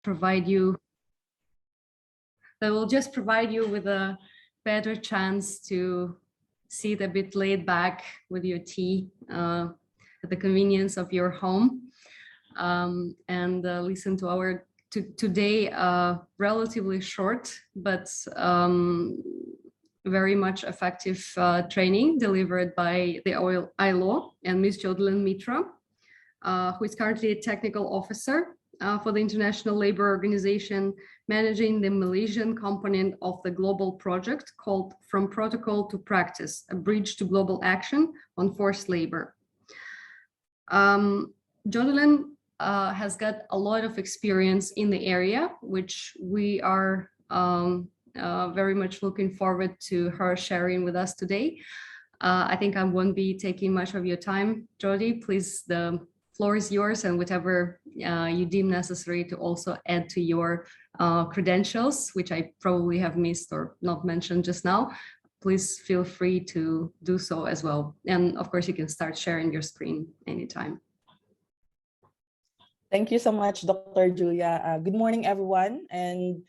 provide you with a better chance to sit a bit laid back with your tea at the convenience of your home, and listen to our today relatively short but very much effective training delivered by the ILO and Ms. Jodlyn Mitra, who is currently a technical officer for the International Labour Organization, managing the Malaysian component of the global project called From Protocol to Practice, a bridge to global action on forced labor. Jodlyn has got a lot of experience in the area, which we are very much looking forward to her sharing with us today. I think I won't be taking much of your time, Jody. Please, the floor is yours, and whatever you deem necessary to also add to your credentials, which I probably have missed or not mentioned just now, please feel free to do so as well. And of course, you can start sharing your screen anytime. Thank you so much, Dr. Julia. Good morning, everyone, and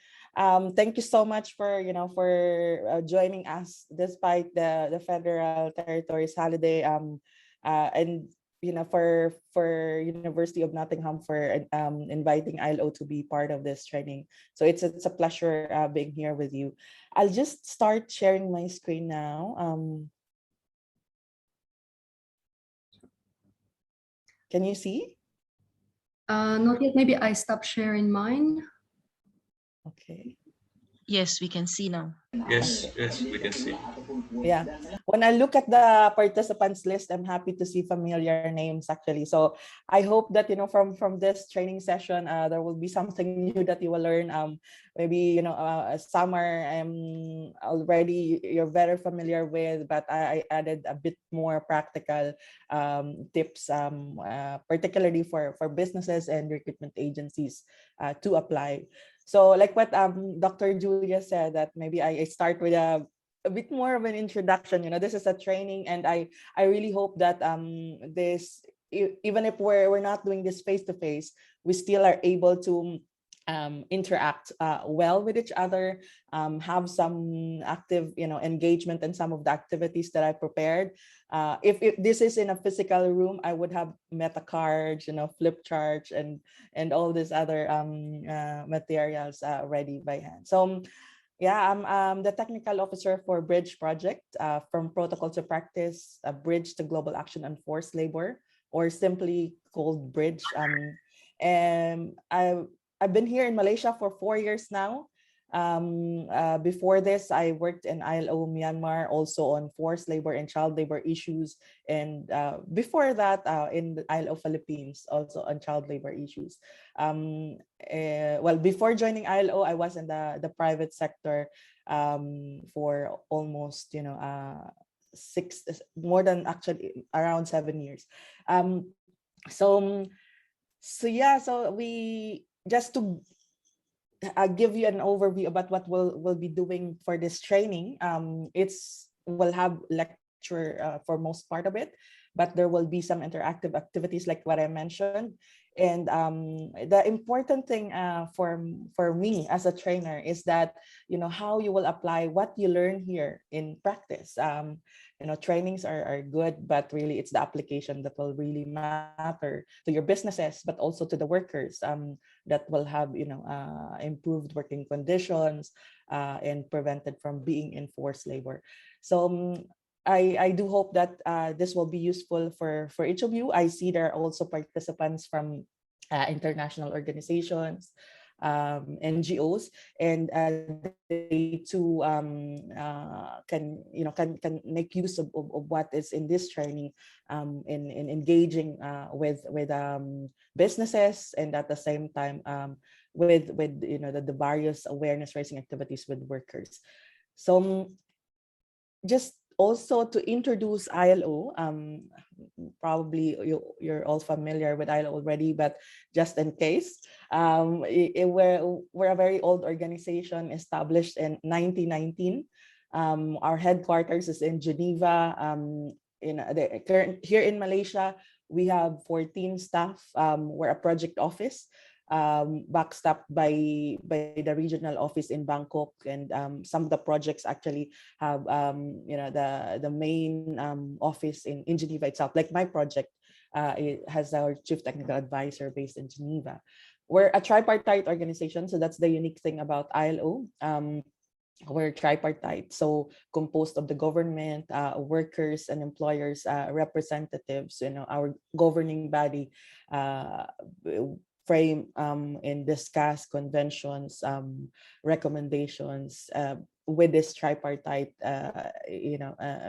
thank you so much for joining us despite the federal territories holiday, and for University of Nottingham for inviting ILO to be part of this training. So it's a pleasure being here with you. I'll just start sharing my screen now. Can you see? Not yet. Maybe I stop sharing mine. Okay. Yes, we can see now. Yes, yes, we can see. Yeah. When I look at the participants list, I'm happy to see familiar names actually. So I hope that from this training session, there will be something new that you will learn. Maybe some are already you're very familiar with, but I added a bit more practical tips, particularly for businesses and recruitment agencies to apply. So like what Dr. Julia said, that maybe I start with a bit more of an introduction. This is a training, and I really hope that this, even if we're not doing this face to face, we still are able to interact well with each other, have some active engagement in some of the activities that I prepared. If this is in a physical room, I would have meta cards, flip charts, and all these other materials ready by hand. So yeah, I'm the technical officer for Bridge Project, From Protocol to Practice, a bridge to global action on forced labor, or simply called Bridge. And I've been here in Malaysia for 4 years now. Before this, I worked in ILO Myanmar, also on forced labor and child labor issues. And before that, in the ILO Philippines, also on child labor issues. Well, before joining ILO, I was in the private sector for almost, more than actually around 7 years. So we just to give you an overview about what we'll be doing for this training. We'll have lecture for most part of it, but there will be some interactive activities like what I mentioned. And the important thing for me as a trainer is that how you will apply what you learn here in practice. Trainings are good, but really it's the application that will really matter to your businesses, but also to the workers, that will have improved working conditions and prevented from being in forced labor. So I do hope that this will be useful for each of you. I see there are also participants from international organizations, NGOs, and they too can make use of what is in this training in engaging with businesses, and at the same time with the various awareness raising activities with workers. So just also to introduce ILO, probably you're all familiar with ILO already, but just in case, we're a very old organization established in 1919. Our headquarters is in Geneva. Here in Malaysia, we have 14 staff. We're a project office. backstopped by the regional office in Bangkok, and some of the projects actually have the main office in Geneva itself. Like my project, it has our chief technical advisor based in Geneva. We're a tripartite organization, so that's the unique thing about ILO. We're tripartite, so composed of the government, workers, and employers, representatives. Our governing body frame and discuss conventions, recommendations with this tripartite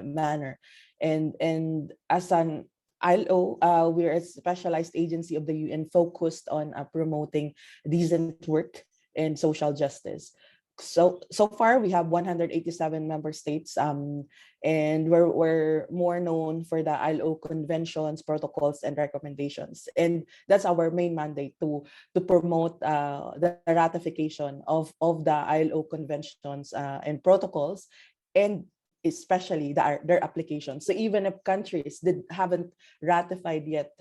manner. And as an ILO, we're a specialized agency of the UN focused on promoting decent work and social justice. So far we have 187 member states, and we're more known for the ILO conventions, protocols, and recommendations, and that's our main mandate to promote the ratification of the ILO conventions and protocols, and especially their application. So even if countries haven't ratified yet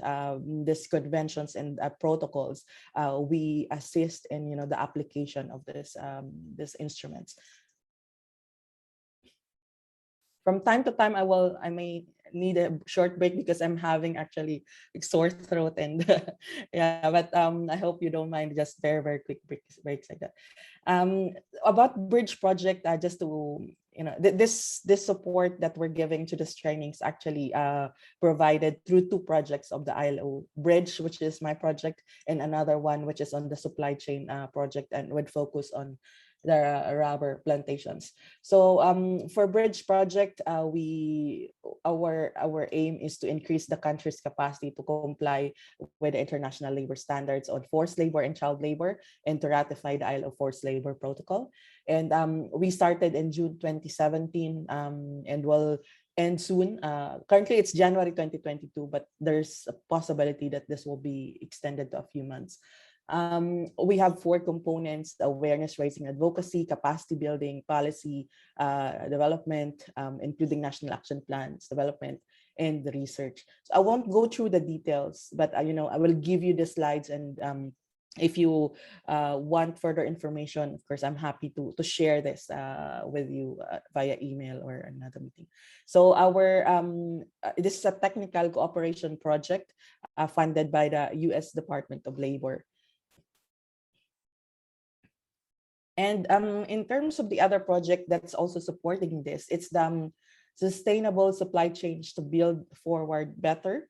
these conventions and protocols, we assist in the application of these instruments. From time to time, I may need a short break because I'm having actually sore throat, and yeah, but I hope you don't mind, just very, very quick breaks like that. About Bridge project, just to this support that we're giving to this trainings actually provided through two projects of the ILO: Bridge, which is my project, and another one which is on the supply chain project, and would focus on the rubber plantations. So for Bridge project, our aim is to increase the country's capacity to comply with the international labor standards on forced labor and child labor, and to ratify the ILO forced labor protocol. And we started in June 2017, and will end soon. Currently it's January 2022, but there's a possibility that this will be extended to a few months. We have four components: awareness raising, advocacy, capacity building, policy development, including national action plans development, and the research. So I won't go through the details, but I will give you the slides, and if you want further information, of course, I'm happy to share this with you via email or another meeting. So this is a technical cooperation project funded by the U.S. Department of Labor. And in terms of the other project that's also supporting this, it's the Sustainable Supply Chains to Build Forward Better,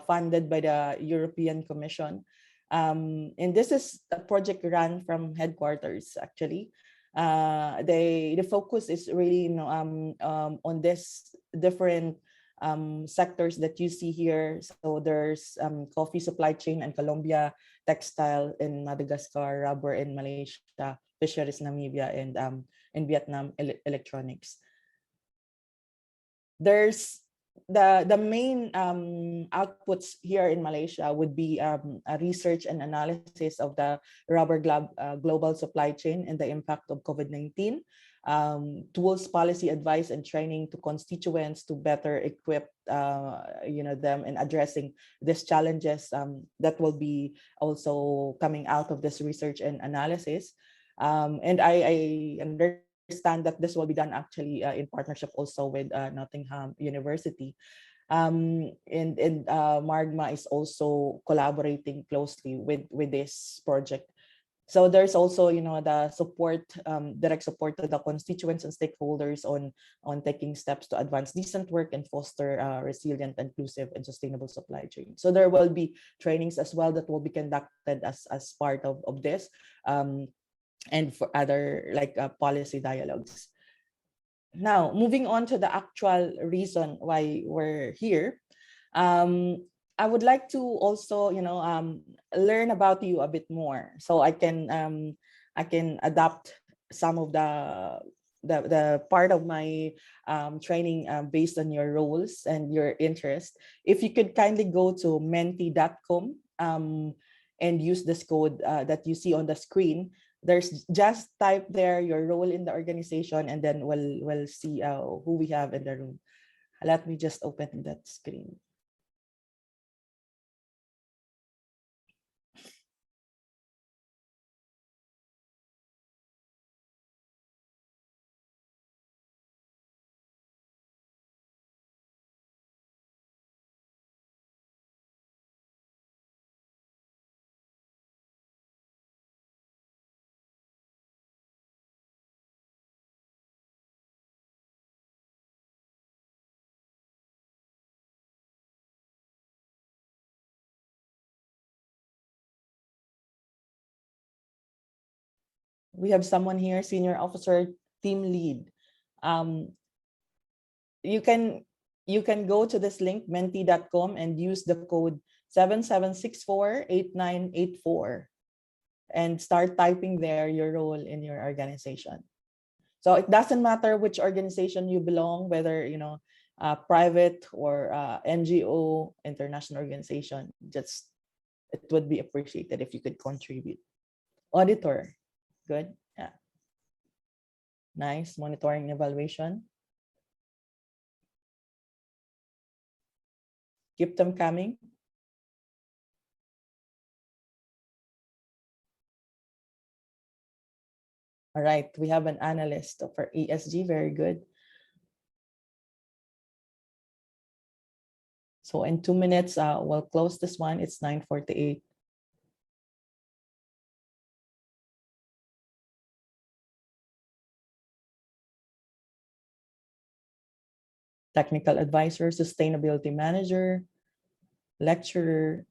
funded by the European Commission. And this is a project run from headquarters, actually. The focus is really on this different sectors that you see here. So there's coffee supply chain in Colombia, textile in Madagascar, rubber in Malaysia, fisheries Namibia, and in Vietnam, electronics. There's the main outputs here in Malaysia would be a research and analysis of the rubber global supply chain and the impact of COVID-19, tools, policy advice, and training to constituents to better equip them in addressing these challenges that will be also coming out of this research and analysis. And I understand that this will be done actually in partnership also with Nottingham University. And Margma is also collaborating closely with this project. So there's also, the support, direct support to the constituents and stakeholders on taking steps to advance decent work and foster resilient, inclusive, and sustainable supply chain. So there will be trainings as well that will be conducted as part of this. And for other policy dialogues. Now, moving on to the actual reason why we're here, I would like to also, learn about you a bit more, so I can adapt some of the part of my training based on your roles and your interest. If you could kindly go to menti.com and use this code that you see on the screen. There's just type there your role in the organization, and then we'll see who we have in the room. Let me just open that screen. We have someone here, senior officer, team lead. You can go to this link, menti.com, and use the code 77648984 and start typing there your role in your organization. So it doesn't matter which organization you belong, whether private or NGO, international organization. Just it would be appreciated if you could contribute. Auditor, good, yeah, nice. Monitoring and evaluation. Keep them coming. All right, we have an analyst for ESG, very good. So in 2 minutes, we'll close this one. It's 9:48. Technical advisor, sustainability manager, lecturer,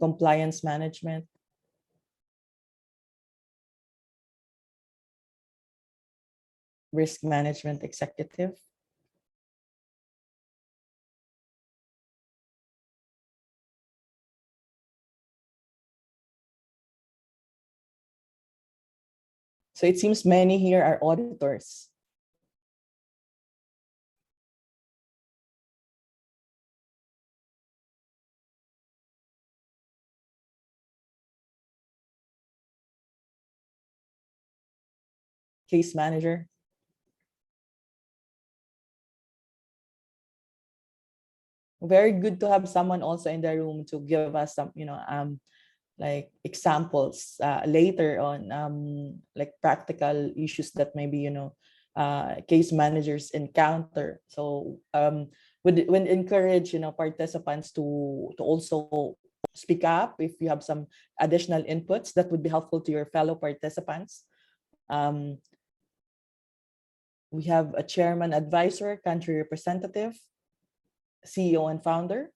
compliance management, risk management executive, so it seems many here are auditors. Case manager. Very good to have someone also in the room to give us some, like examples later on, like practical issues that maybe case managers encounter. So would encourage participants to also speak up if you have some additional inputs that would be helpful to your fellow participants. We have a chairman advisor, country representative, CEO and founder.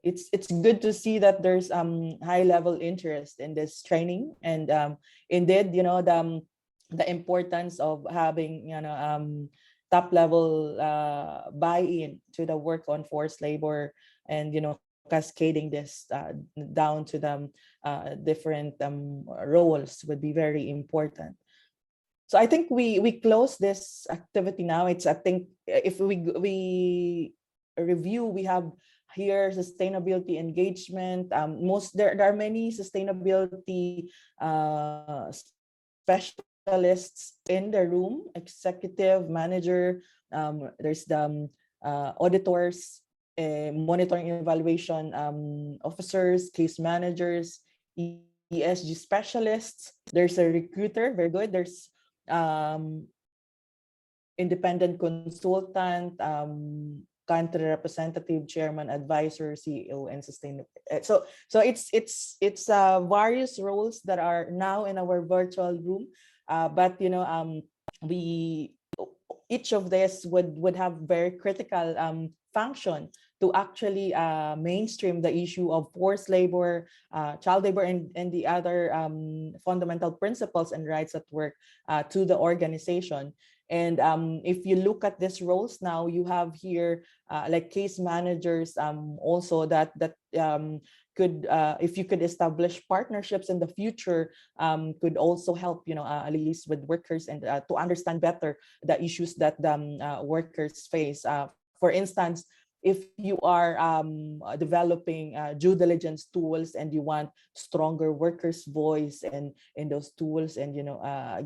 It's good to see that there's high level interest in this training, and indeed the importance of having top level buy-in to the work on forced labor, and cascading this down to the different roles would be very important. So I think we close this activity now. I think if we review, we have here sustainability engagement. There are many sustainability specialists in the room, executive, manager. There's the auditors, monitoring and evaluation officers, case managers, ESG specialists. There's a recruiter, very good. There's independent consultant, country representative, chairman, advisor, CEO, and sustainable. So it's various roles that are now in our virtual room, but we each of this would have very critical function to actually mainstream the issue of forced labor, child labor, and the other fundamental principles and rights at work to the organization. And if you look at these roles now, you have here like case managers also that could, if you could establish partnerships in the future, could also help liaise with workers and to understand better the issues that the workers face. For instance, if you are developing due diligence tools and you want stronger workers' voice and in those tools, and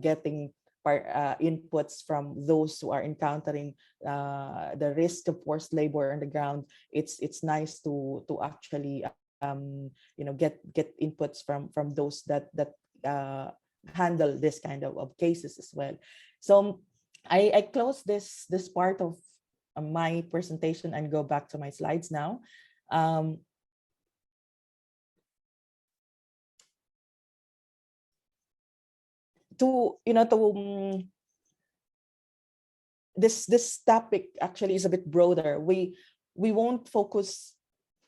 getting inputs from those who are encountering the risk of forced labor on the ground, it's nice to actually get inputs from those that handle this kind of cases as well. So I close this part of my presentation and go back to my slides now. This topic actually is a bit broader. We won't focus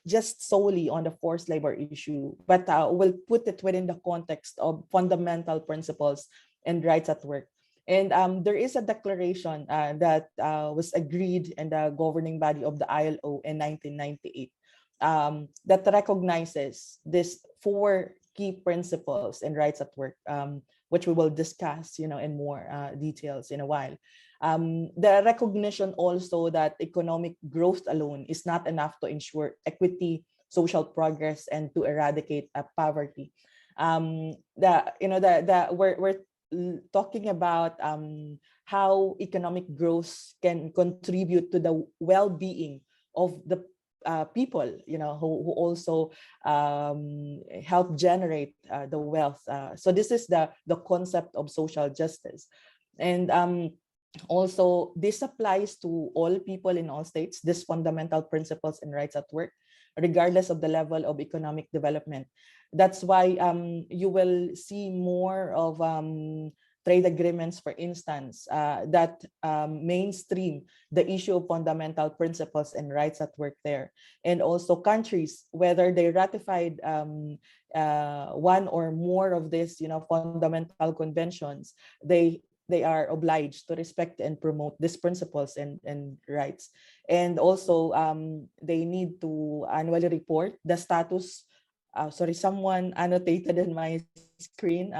just solely on the forced labor issue, but will put it within the context of fundamental principles and rights at work. And there is a declaration that was agreed in the governing body of the ILO in 1998 that recognizes these four key principles and rights at work, which we will discuss, in more details in a while. The recognition also that economic growth alone is not enough to ensure equity, social progress, and to eradicate poverty. We're talking about how economic growth can contribute to the well-being of the people, who also help generate the wealth. So this is the concept of social justice. And also, this applies to all people in all states, these fundamental principles and rights at work, regardless of the level of economic development. That's why you will see more of trade agreements, for instance, that mainstream the issue of fundamental principles and rights at work there. And also countries, whether they ratified one or more of these, fundamental conventions, they are obliged to respect and promote these principles and rights. And also, they need to annually report the status. Sorry, someone annotated in my screen.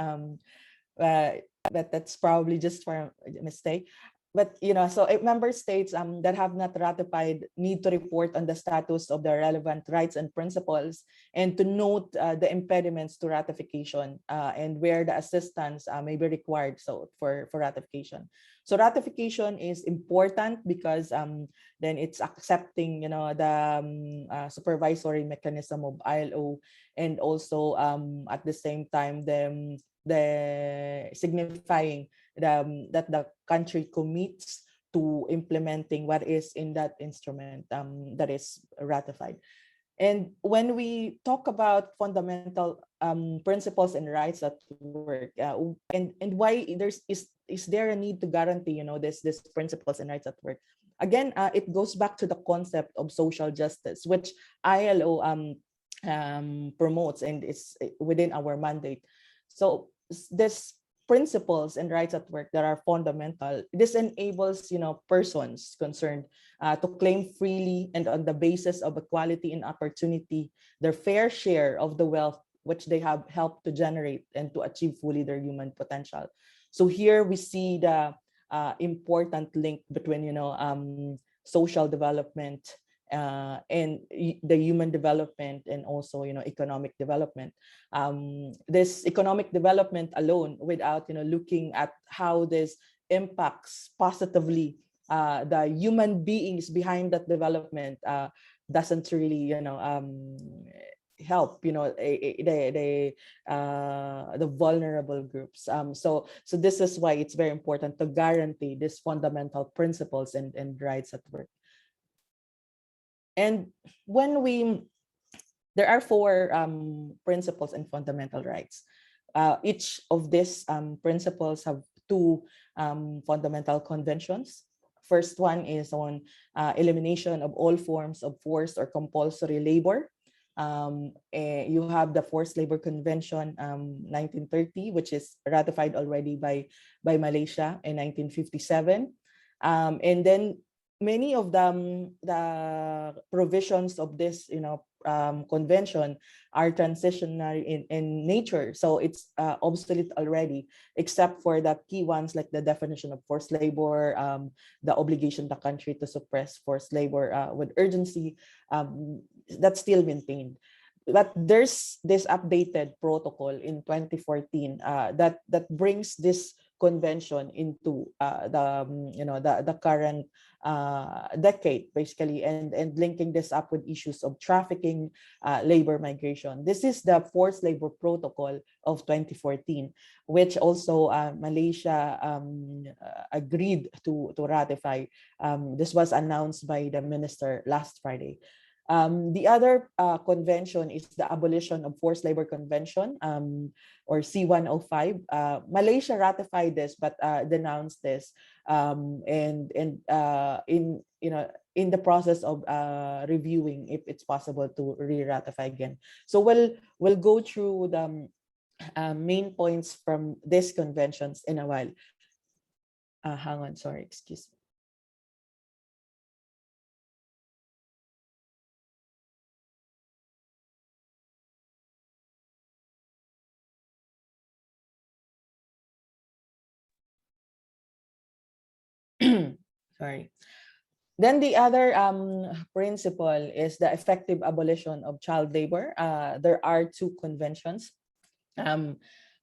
But that's probably just for a mistake. But so member states that have not ratified need to report on the status of the relevant rights and principles, and to note the impediments to ratification and where the assistance may be required for ratification. So ratification is important because then it's accepting the supervisory mechanism of ILO, and also at the same time the signifying that the country commits to implementing what is in that instrument that is ratified. And when we talk about fundamental principles and rights at work, and why is there a need to guarantee this principles and rights at work? Again, it goes back to the concept of social justice, which ILO promotes, and it's within our mandate. So this principles and rights at work that are fundamental, this enables persons concerned to claim freely and on the basis of equality and opportunity their fair share of the wealth which they have helped to generate and to achieve fully their human potential. So here we see the important link between social development and the human development, and also economic development. This economic development alone, without looking at how this impacts positively the human beings behind that development, doesn't really help the vulnerable groups. So this is why it's very important to guarantee these fundamental principles and rights at work. And there are four principles and fundamental rights. Each of these principles have two fundamental conventions. First one is on elimination of all forms of forced or compulsory labor. You have the Forced Labor Convention 1930, which is ratified already by Malaysia in 1957. And then many of the provisions of this convention are transitional in nature, so it's obsolete already, except for the key ones like the definition of forced labor, the obligation of the country to suppress forced labor with urgency, that's still maintained. But there's this updated protocol in 2014 that brings this convention into the current decade, basically, and linking this up with issues of trafficking, labor migration. This is the Forced Labor Protocol of 2014, which also Malaysia agreed to ratify. This was announced by the minister last Friday. The other convention is the Abolition of Forced Labor Convention, or C-105. Malaysia ratified this, but denounced this, and in in the process of reviewing if it's possible to re-ratify again. So we'll go through the main points from these conventions in a while. Hang on, sorry, excuse me. Sorry. Then the other principle is the effective abolition of child labor. There are two conventions.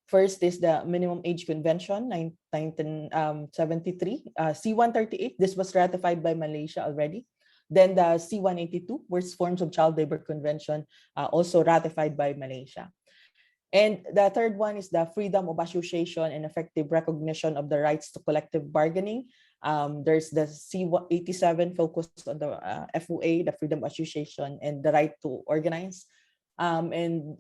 First is the Minimum Age Convention, 1973, C-138. This was ratified by Malaysia already. Then the C-182, Worst Forms of Child Labor Convention, also ratified by Malaysia. And the third one is the freedom of association and effective recognition of the rights to collective bargaining. There's the C-87 focused on the FOA, the freedom of association and the right to organize. And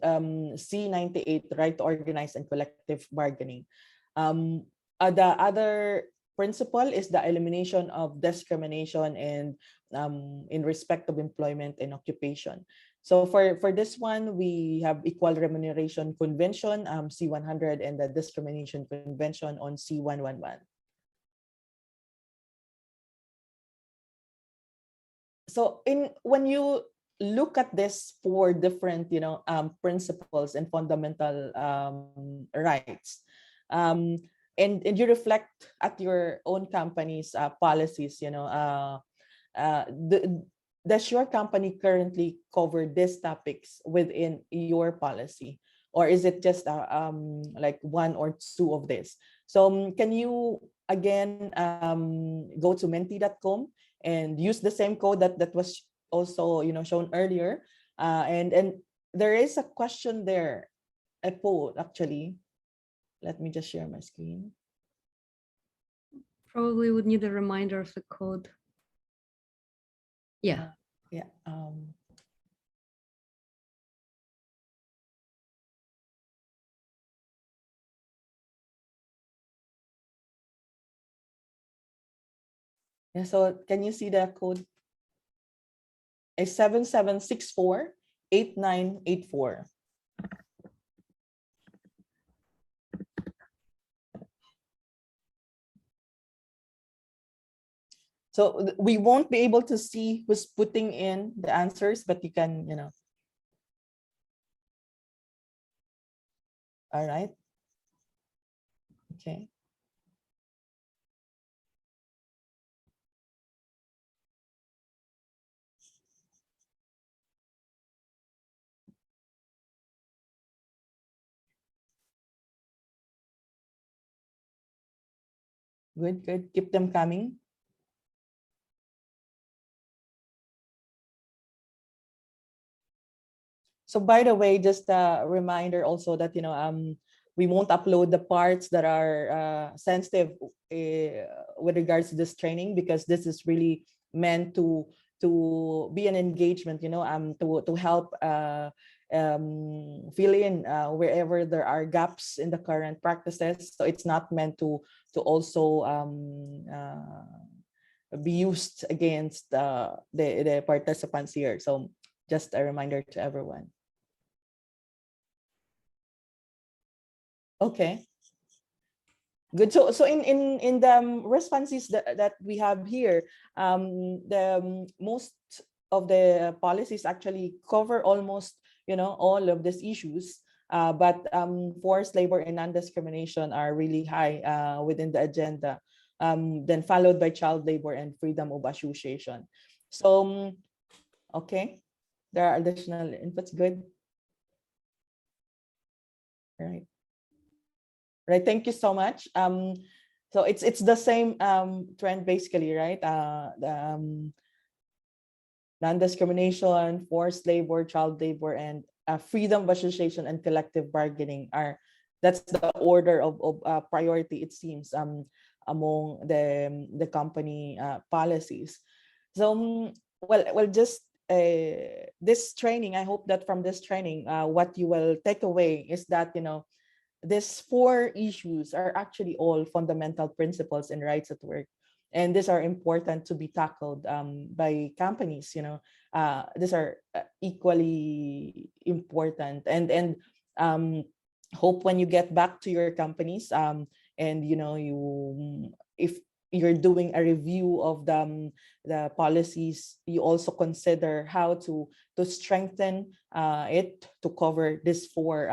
C-98, right to organize and collective bargaining. The other principle is the elimination of discrimination and in respect of employment and occupation. So for this one, we have Equal Remuneration Convention, C-100, and the Discrimination Convention on C-111. So when you look at this four different, principles and fundamental rights, and you reflect at your own company's policies, does your company currently cover these topics within your policy, or is it just like one or two of this? So can you again go to menti.com and use the same code that was also shown earlier, and there is a question there, a poll actually. Let me just share my screen. Probably would need a reminder of the code. Yeah. Yeah. Yeah, so can you see the code? It's 77648984. So we won't be able to see who's putting in the answers, but you can, All right. Okay. Good, good. Keep them coming. So by the way, just a reminder also that, we won't upload the parts that are sensitive with regards to this training, because this is really meant to be an engagement, to help fill in wherever there are gaps in the current practices. So it's not meant to also be used against the participants here. So just a reminder to everyone. Okay. Good. So in the responses that we have here, the most of the policies actually cover almost all of these issues. But forced labor and non-discrimination are really high within the agenda. Then followed by child labor and freedom of association. So okay, there are additional inputs. Good. All right. Right. Thank you so much. So it's the same trend basically, right? Non-discrimination, forced labor, child labor, and freedom of association and collective bargaining that's the order of priority, it seems, among the company policies. So well, just this training, I hope that from this training, what you will take away is that, these four issues are actually all fundamental principles in rights at work. And these are important to be tackled by companies. These are equally important. And um, hope when you get back to your companies, and if you're doing a review of the policies, you also consider how to strengthen it to cover these four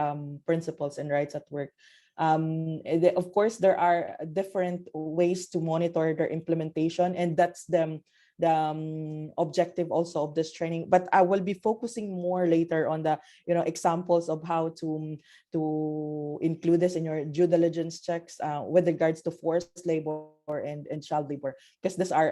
principles and rights at work. Of course, there are different ways to monitor their implementation, and that's the objective also of this training. But I will be focusing more later on the examples of how to include this in your due diligence checks with regards to forced labor and child labor, because these are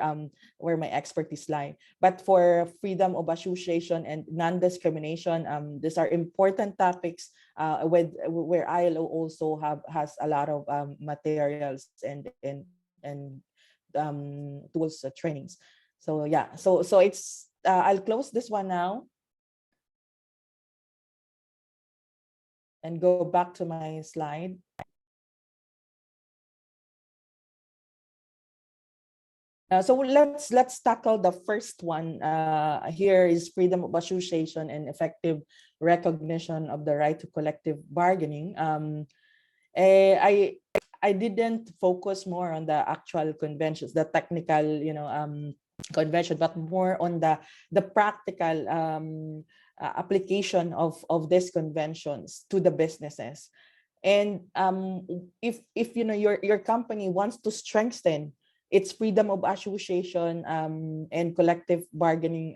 where my expertise lie. But for freedom of association and non-discrimination, these are important topics where ILO also has a lot of materials and tools trainings. So yeah, so it's I'll close this one now and go back to my slide. So let's tackle the first one. Here is freedom of association and effective recognition of the right to collective bargaining. I didn't focus more on the actual conventions, the technical, convention, but more on the practical application of these conventions to the businesses. And if your company wants to strengthen its freedom of association and collective bargaining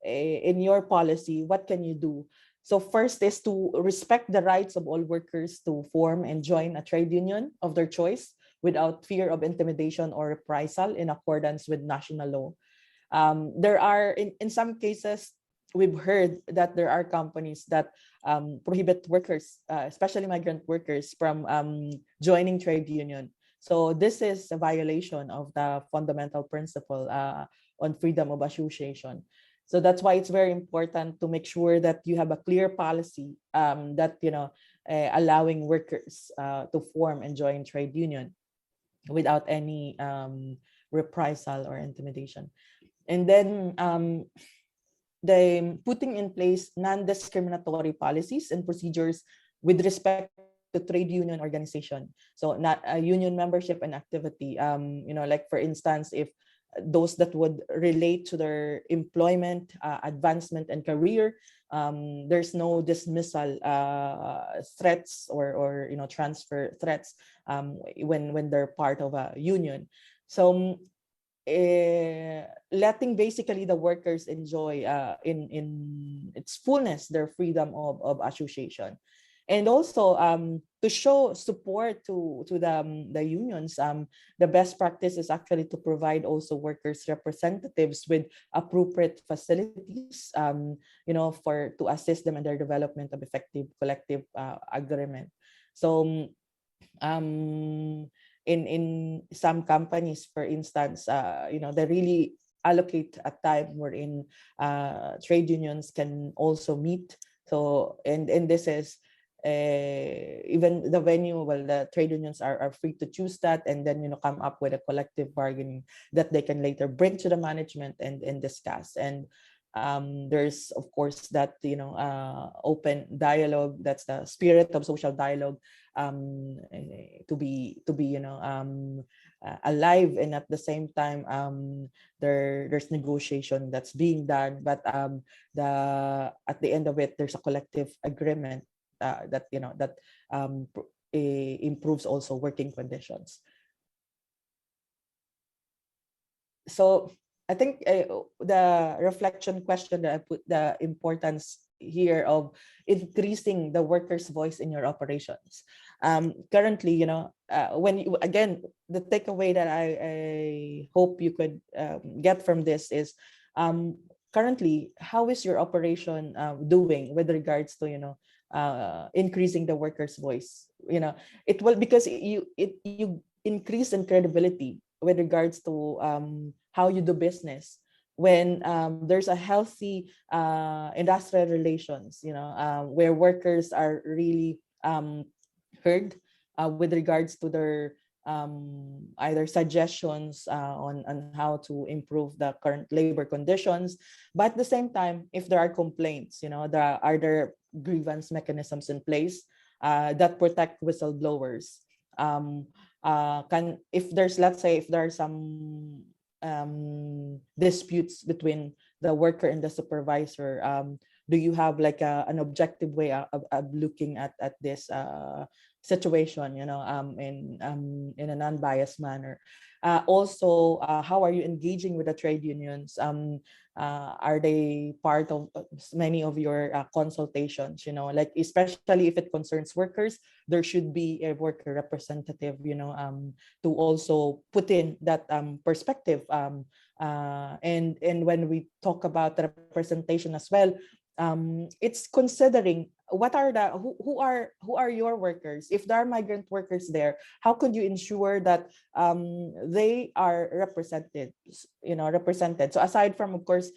in your policy, what can you do? So first is to respect the rights of all workers to form and join a trade union of their choice without fear of intimidation or reprisal in accordance with national law. There are, in some cases, we've heard that there are companies that prohibit workers, especially migrant workers, from joining trade union. So this is a violation of the fundamental principle on freedom of association. So that's why it's very important to make sure that you have a clear policy that allowing workers to form and join trade union without any reprisal or intimidation. And then the putting in place non-discriminatory policies and procedures with respect to trade union organization. So not a union membership and activity. Like for instance, if those that would relate to their employment, advancement, and career, there's no dismissal threats or transfer threats when they're part of a union. So letting basically the workers enjoy in its fullness their freedom of association. And also to show support to the unions, the best practice is actually to provide also workers representatives with appropriate facilities, to assist them in their development of effective collective agreement. So in some companies, for instance, they really allocate a time wherein trade unions can also meet. So and this is even the venue, well, the trade unions are free to choose that, and then come up with a collective bargaining that they can later bring to the management and discuss. And there's of course that open dialogue, that's the spirit of social dialogue, to be alive, and at the same time there's negotiation that's being done, but at the end of it there's a collective agreement that improves also working conditions. So I think the reflection question that I put, the importance here of increasing the workers' voice in your operations. Currently, when you, again, the takeaway that I hope you could get from this is currently, how is your operation doing with regards to increasing the workers' voice? It will, because you increase in credibility with regards to how you do business. when there's a healthy industrial relations, where workers are really heard with regards to their either suggestions on how to improve the current labor conditions. But at the same time, if there are complaints, are there grievance mechanisms in place that protect whistleblowers? Can if there's, let's say, if there are some disputes between the worker and the supervisor, do you have like an objective way of looking at this situation, in a non-biased manner? Also, how are you engaging with the trade unions? Are they part of many of your consultations? Like, especially if it concerns workers, there should be a worker representative, to also put in that perspective. And when we talk about the representation as well, it's considering what are the who are your workers. If there are migrant workers there, how could you ensure that they are represented? So aside from, of course,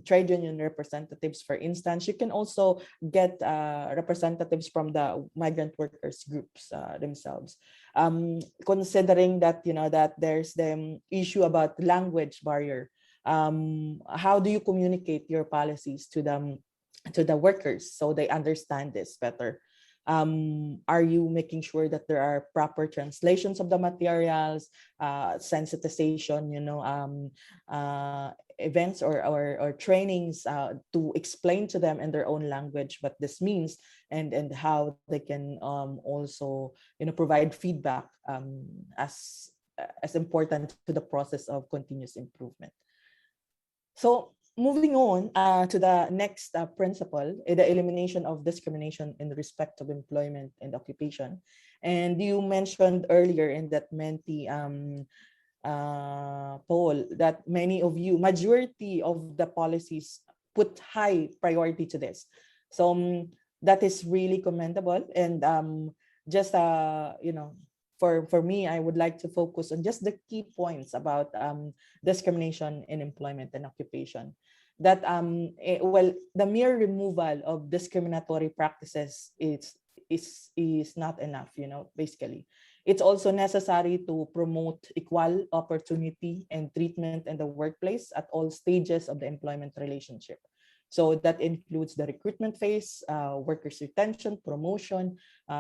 trade union representatives, for instance, you can also get representatives from the migrant workers groups themselves. Considering that that there's the issue about language barrier, how do you communicate your policies to the workers so they understand this better? Are you making sure that there are proper translations of the materials, sensitization, events or trainings to explain to them in their own language what this means, and how they can also provide feedback as important to the process of continuous improvement. So moving on to the next principle, the elimination of discrimination in respect of employment and occupation. And you mentioned earlier in that Menti poll that majority of the policies put high priority to this. So that is really commendable. And just for me, I would like to focus on just the key points about discrimination in employment and occupation. That the mere removal of discriminatory practices is not enough. Basically, it's also necessary to promote equal opportunity and treatment in the workplace at all stages of the employment relationship. So that includes the recruitment phase, workers' retention, promotion,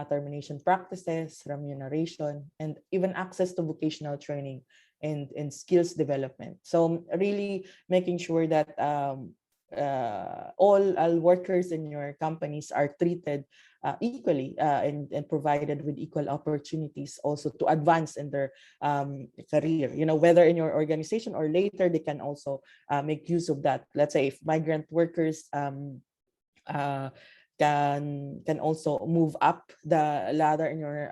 termination practices, remuneration, and even access to vocational training and skills development. So really making sure that all workers in your companies are treated equally and provided with equal opportunities also to advance in their career, whether in your organization or later they can also make use of that. Let's say if migrant workers can also move up the ladder in your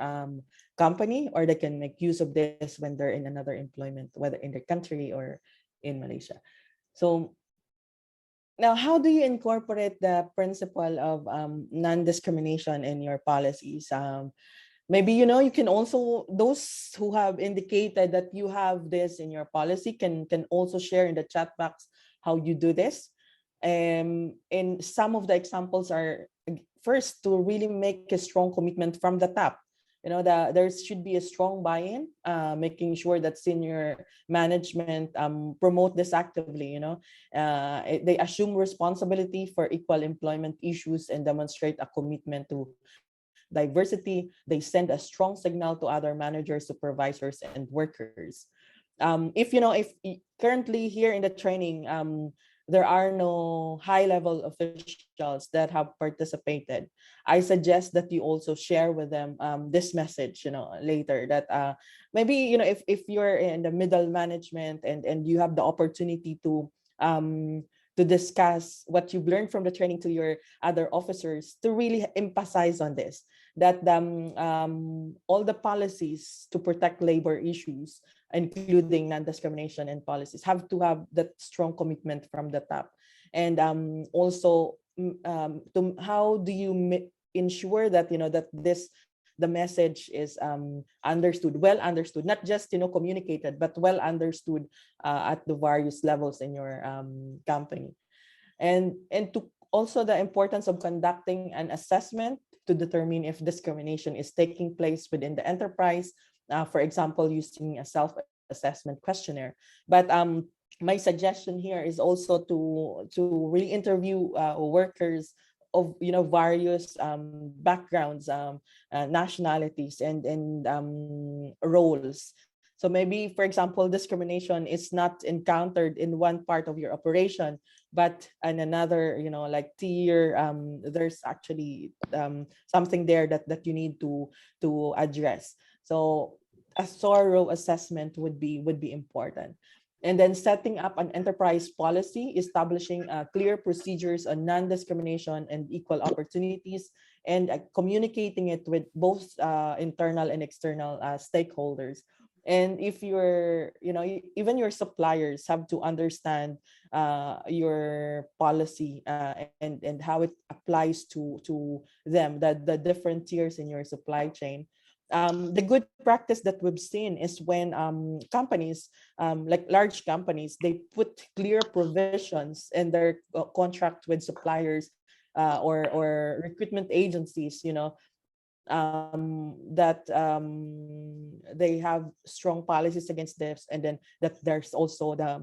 company, or they can make use of this when they're in another employment, whether in their country or in Malaysia. So now, how do you incorporate the principle of non-discrimination in your policies? Maybe, you can also, those who have indicated that you have this in your policy can also share in the chat box how you do this. And some of the examples are, first, to really make a strong commitment from the top. There should be a strong buy-in, making sure that senior management promote this actively. They assume responsibility for equal employment issues and demonstrate a commitment to diversity. They send a strong signal to other managers, supervisors, and workers. If currently here in the training, there are no high-level officials that have participated, I suggest that you also share with them this message, later, that maybe, if you're in the middle management and you have the opportunity to discuss what you've learned from the training to your other officers, to really emphasize on this, that all the policies to protect labor issues, including non-discrimination and policies, have to have that strong commitment from the top. And also, how do you ensure that that this the message is understood, well understood, not just communicated, but well understood at the various levels in your company. And to also the importance of conducting an assessment to determine if discrimination is taking place within the enterprise, for example, using a self-assessment questionnaire. But my suggestion here is also to really interview workers of various backgrounds, nationalities, and roles. So maybe, for example, discrimination is not encountered in one part of your operation, but in another, like tier, there's actually something there that you need to address. So a thorough assessment would be important. And then setting up an enterprise policy, establishing clear procedures on non-discrimination and equal opportunities, and communicating it with both internal and external stakeholders. And if even your suppliers have to understand your policy, and how it applies to them, the different tiers in your supply chain. The good practice that we've seen is when companies, like large companies, they put clear provisions in their contract with suppliers, or recruitment agencies, that they have strong policies against this, and then that there's also the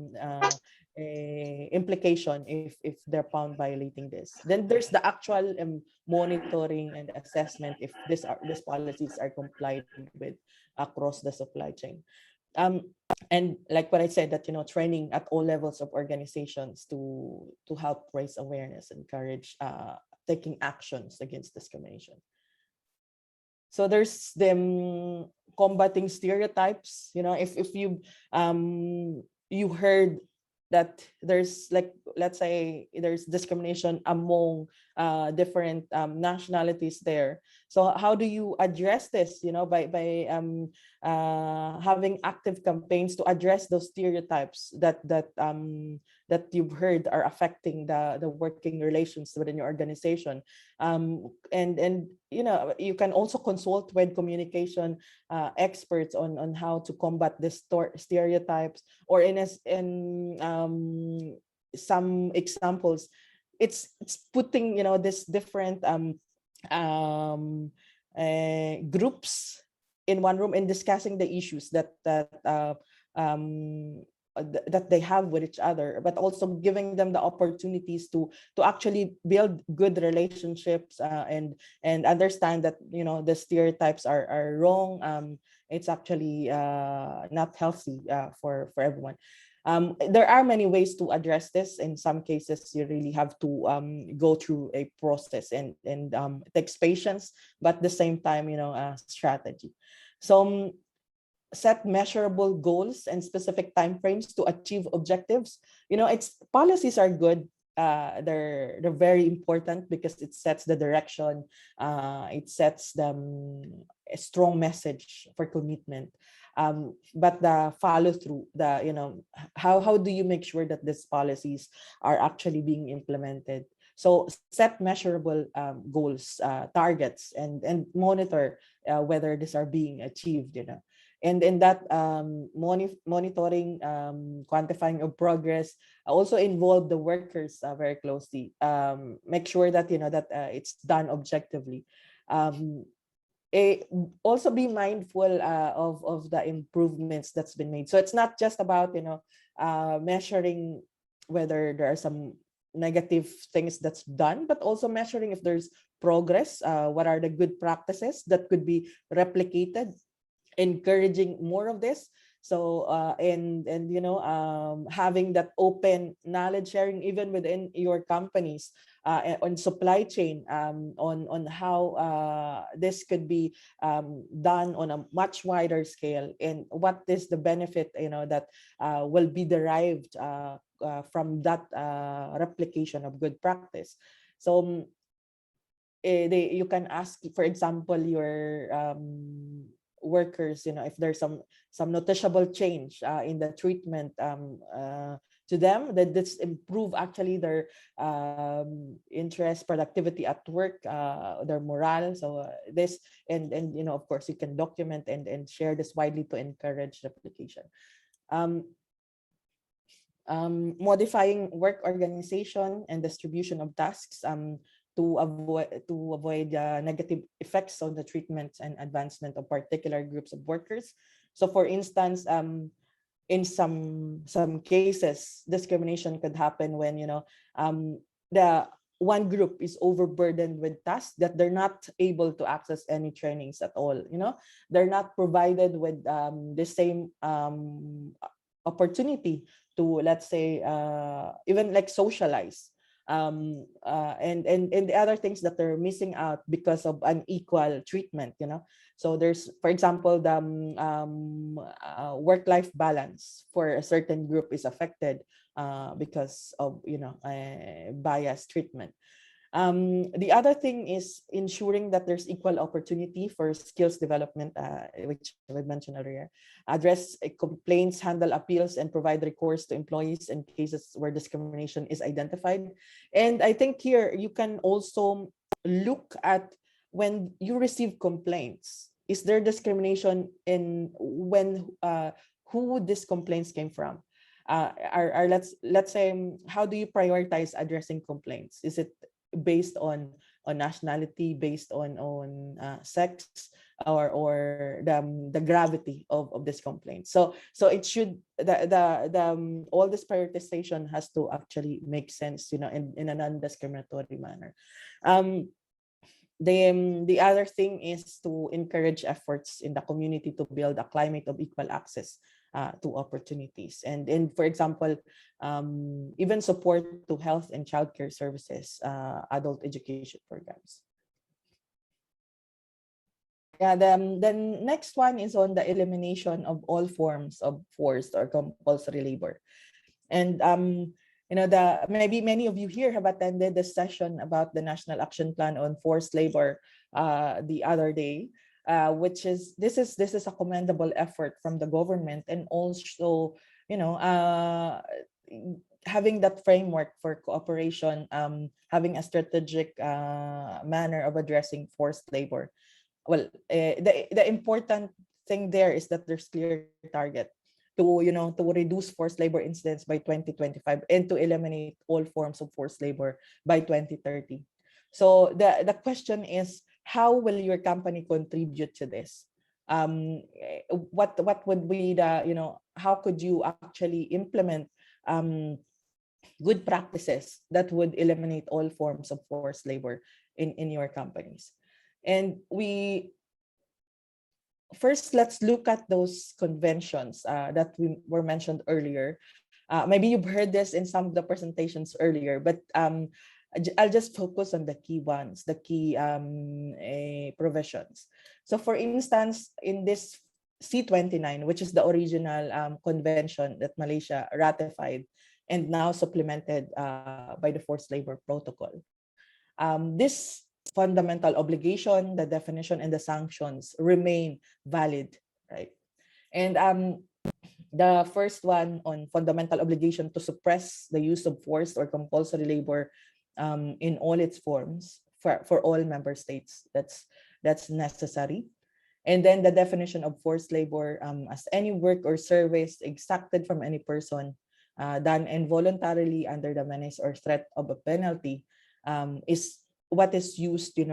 implication if they're found violating this. Then there's the actual monitoring and assessment if these policies are complied with across the supply chain. And like what I said, that training at all levels of organizations to help raise awareness, encourage taking actions against discrimination. So there's them combating stereotypes. If you heard that there's, like, let's say there's discrimination among different nationalities there. So how do you address this? By having active campaigns to address those stereotypes that you've heard are affecting the working relations within your organization. And you can also consult with communication experts on how to combat the stereotypes, or in some examples, it's putting this different groups in one room and discussing the issues that they have with each other, but also giving them the opportunities to actually build good relationships, and understand that the stereotypes are wrong. It's actually not healthy for everyone. There are many ways to address this. In some cases, you really have to go through a process, and it takes patience, but at the same time, strategy. So set measurable goals and specific timeframes to achieve objectives. It's policies are good. They're very important because it sets the direction. It sets them a strong message for commitment. But the follow through, how do you make sure that these policies are actually being implemented? So set measurable goals, targets, and monitor whether these are being achieved. And in that monitoring, quantifying of progress, also involve the workers very closely. Make sure that it's done objectively. Also be mindful of the improvements that's been made. So it's not just about measuring whether there are some negative things that's done, but also measuring if there's progress. What are the good practices that could be replicated? Encouraging more of this. So and having that open knowledge sharing even within your companies, on supply chain, on how this could be done on a much wider scale, and what is the benefit that will be derived from that replication of good practice. So you can ask, for example, your workers, if there's some noticeable change in the treatment to them, that this improve actually their interest, productivity at work, their morale. So this, and of course, you can document and share this widely to encourage replication. Um, Modifying work organization and distribution of tasks to avoid negative effects on the treatment and advancement of particular groups of workers. So, for instance, in some cases, discrimination could happen when the one group is overburdened with tasks that they're not able to access any trainings at all. They're not provided with the same opportunity to, let's say, even like socialize, and the other things that they're missing out because of unequal treatment. So there's, for example, the work-life balance for a certain group is affected because of biased treatment. The other thing is ensuring that there's equal opportunity for skills development, which I mentioned earlier. Address complaints, handle appeals, and provide recourse to employees in cases where discrimination is identified. And I think here you can also look at when you receive complaints. Is there discrimination in when who these complaints came from? Let's say, how do you prioritize addressing complaints? Is it based on nationality, based on sex, or the gravity of this complaint? So it should, all this prioritization has to actually make sense, in a non-discriminatory manner. The other thing is to encourage efforts in the community to build a climate of equal access to opportunities, and for example, even support to health and childcare services, adult education programs. Yeah, the next one is on the elimination of all forms of forced or compulsory labor. And maybe many of you here have attended the session about the National Action Plan on Forced Labor the other day. Which is this is a commendable effort from the government, and also having that framework for cooperation, having a strategic manner of addressing forced labor. Well, the important thing there is that there's clear target to reduce forced labor incidents by 2025 and to eliminate all forms of forced labor by 2030. So the question is, how will your company contribute to this? What would be how could you actually implement good practices that would eliminate all forms of forced labor in your companies? And let's look at those conventions that were mentioned earlier. Maybe you've heard this in some of the presentations earlier, but I'll just focus on the key ones, the key provisions. So, for instance, in this C29, which is the original convention that Malaysia ratified and now supplemented by the Forced Labor Protocol, this fundamental obligation, the definition, and the sanctions remain valid, right? And the first one on fundamental obligation to suppress the use of forced or compulsory labor in all its forms for all member states. That's necessary. And then the definition of forced labor as any work or service exacted from any person done involuntarily under the menace or threat of a penalty is what is used to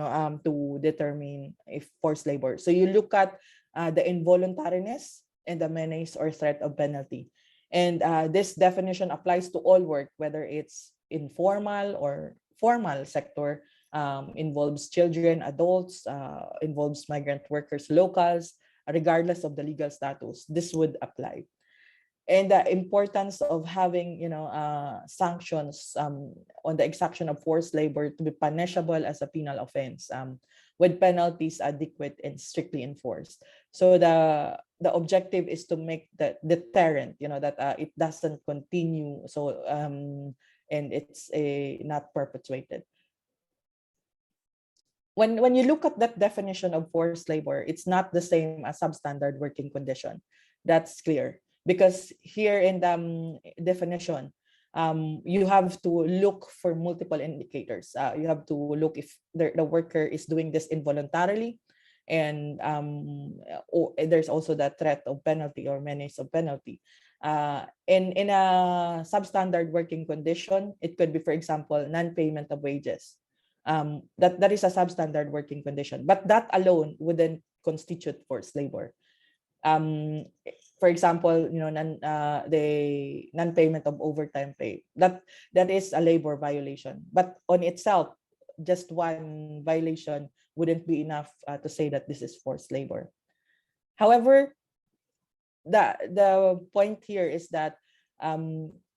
determine if forced labor. So you look at the involuntariness and the menace or threat of penalty. And this definition applies to all work, whether it's informal or formal sector, involves children, adults, involves migrant workers, locals, regardless of the legal status. This would apply. And the importance of having sanctions on the exaction of forced labor to be punishable as a penal offense, with penalties adequate and strictly enforced. So the objective is to make the deterrent, that it doesn't continue. So and it's not perpetuated. When you look at that definition of forced labor, it's not the same as substandard working condition. That's clear. Because here in the definition, you have to look for multiple indicators. You have to look if the worker is doing this involuntarily, and there's also the threat of penalty or menace of penalty. In a substandard working condition, it could be, for example, non-payment of wages. That is a substandard working condition, but that alone wouldn't constitute forced labor. For example, the non-payment of overtime pay, that is a labor violation, but on itself, just one violation wouldn't be enough to say that this is forced labor. However, the point here is that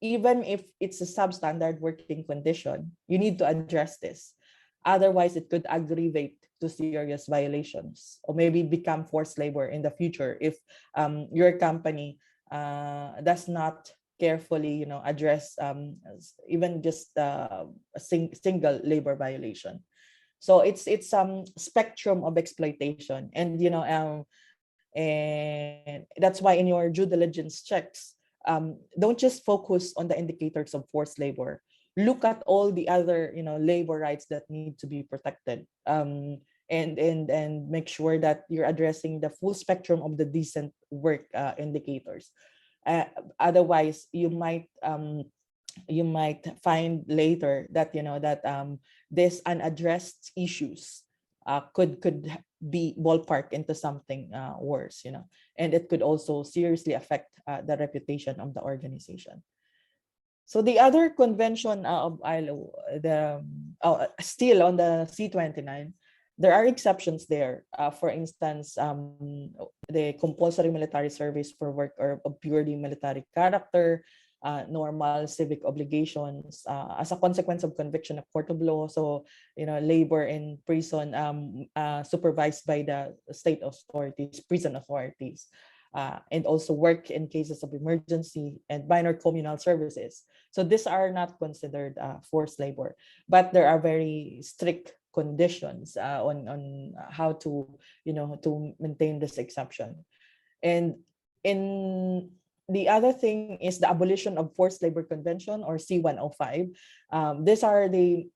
even if it's a substandard working condition, you need to address this. Otherwise, it could aggravate to serious violations or maybe become forced labor in the future if your company does not carefully, address even just a single labor violation. So it's spectrum of exploitation, and and that's why in your due diligence checks, don't just focus on the indicators of forced labor. Look at all the other labor rights that need to be protected, and make sure that you're addressing the full spectrum of the decent work indicators. Otherwise, you might find later that this unaddressed issues could be ballpark into something worse, and it could also seriously affect the reputation of the organization. So the other convention of ILO, still on the C29, there are exceptions there. For instance, the compulsory military service for work or of purely military character, normal civic obligations as a consequence of conviction of court of law. So, labor in prison supervised by the state authorities, prison authorities, and also work in cases of emergency and minor communal services. So these are not considered forced labor, but there are very strict conditions on how to maintain this exception. And in the other thing is the abolition of forced labor convention, or C105. These are the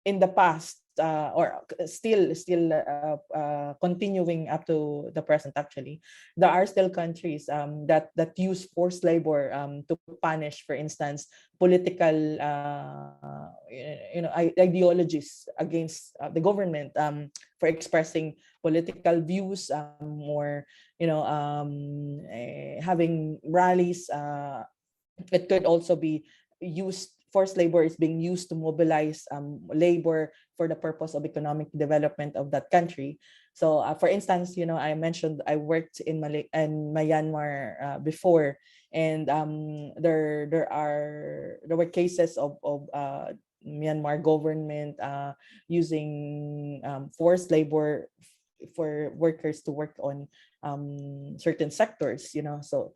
in the past or still continuing up to the present. Actually, there are still countries that use forced labor to punish, for instance, political ideologies against the government for expressing political views, or having rallies. It could also be used. Forced labor is being used to mobilize labor for the purpose of economic development of that country. So, for instance, I mentioned I worked in Myanmar before, and there were cases of Myanmar government using forced labor for workers to work on certain sectors. So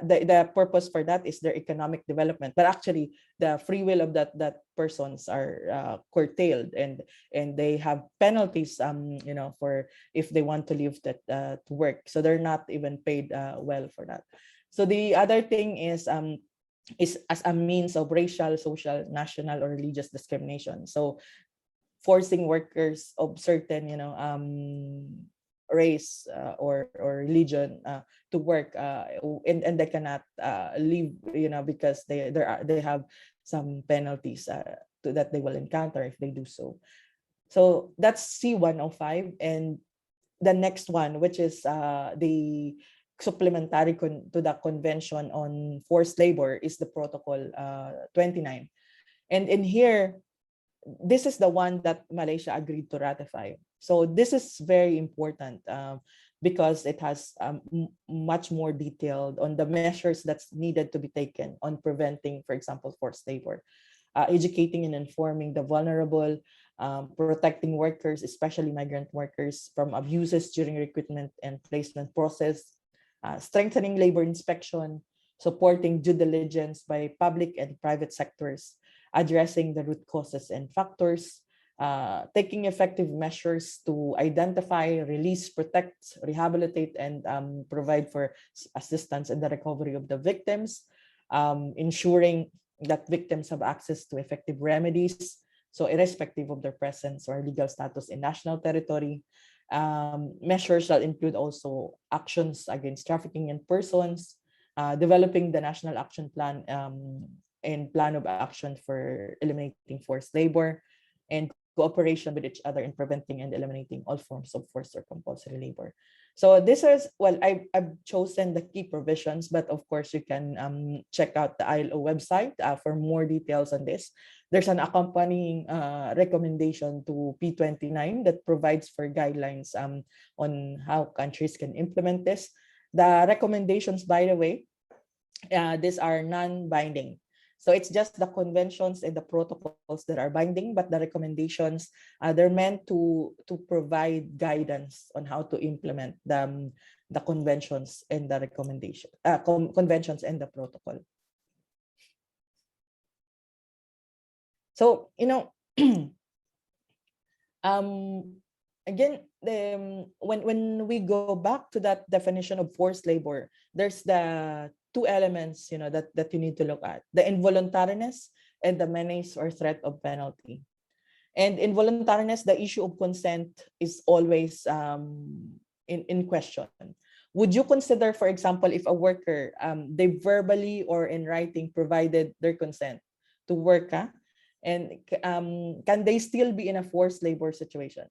the purpose for that is their economic development, but actually the free will of that persons are curtailed, and they have penalties for if they want to leave that to work, so they're not even paid well for that. So the other thing is as a means of racial, social, national, or religious discrimination. So forcing workers of certain race or religion to work, and they cannot leave because they have some penalties that they will encounter if they do so. So that's C105. And the next one, which is the supplementary to the Convention on Forced Labor, is the Protocol 29. And in here, this is the one that Malaysia agreed to ratify. So this is very important because it has much more detailed on the measures that's needed to be taken on preventing, for example, forced labor, educating and informing the vulnerable, protecting workers, especially migrant workers, from abuses during recruitment and placement process, strengthening labor inspection, supporting due diligence by public and private sectors, addressing the root causes and factors, taking effective measures to identify, release, protect, rehabilitate, and provide for assistance in the recovery of the victims, ensuring that victims have access to effective remedies, so irrespective of their presence or legal status in national territory. Measures shall include also actions against trafficking in persons, developing the national action plan and plan of action for eliminating forced labor, and cooperation with each other in preventing and eliminating all forms of forced or compulsory labor. So this is, well, I've chosen the key provisions, but of course you can check out the ILO website for more details on this. There's an accompanying recommendation to P29 that provides for guidelines on how countries can implement this. The recommendations, by the way, these are non-binding. So it's just the conventions and the protocols that are binding, but the recommendations, they're meant to provide guidance on how to implement the conventions and the recommendation, conventions and the protocol. So, again, when we go back to that definition of forced labor, there's the two elements, that you need to look at: the involuntariness and the menace or threat of penalty. And involuntariness, the issue of consent is always in question. Would you consider, for example, if a worker, they verbally or in writing provided their consent to work, and can they still be in a forced labor situation?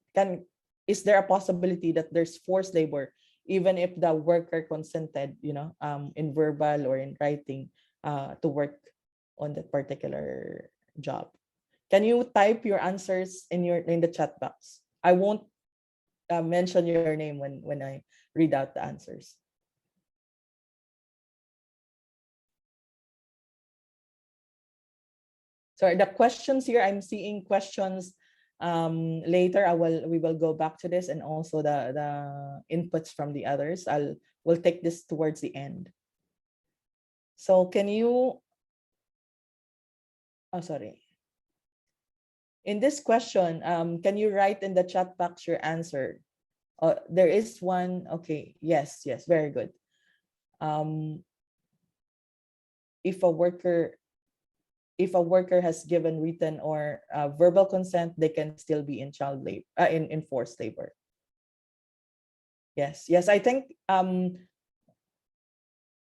Is there a possibility that there's forced labor even if the worker consented, in verbal or in writing, to work on that particular job? Can you type your answers in the chat box? I won't mention your name when I read out the answers. So the questions here, I'm seeing questions later. We will go back to this, and also the inputs from the others. We'll take this towards the end. So can you, sorry. In this question, can you write in the chat box your answer? There is one. Okay, yes, very good. If a worker has given written or verbal consent, they can still be in child labor, in forced labor. Yes, I think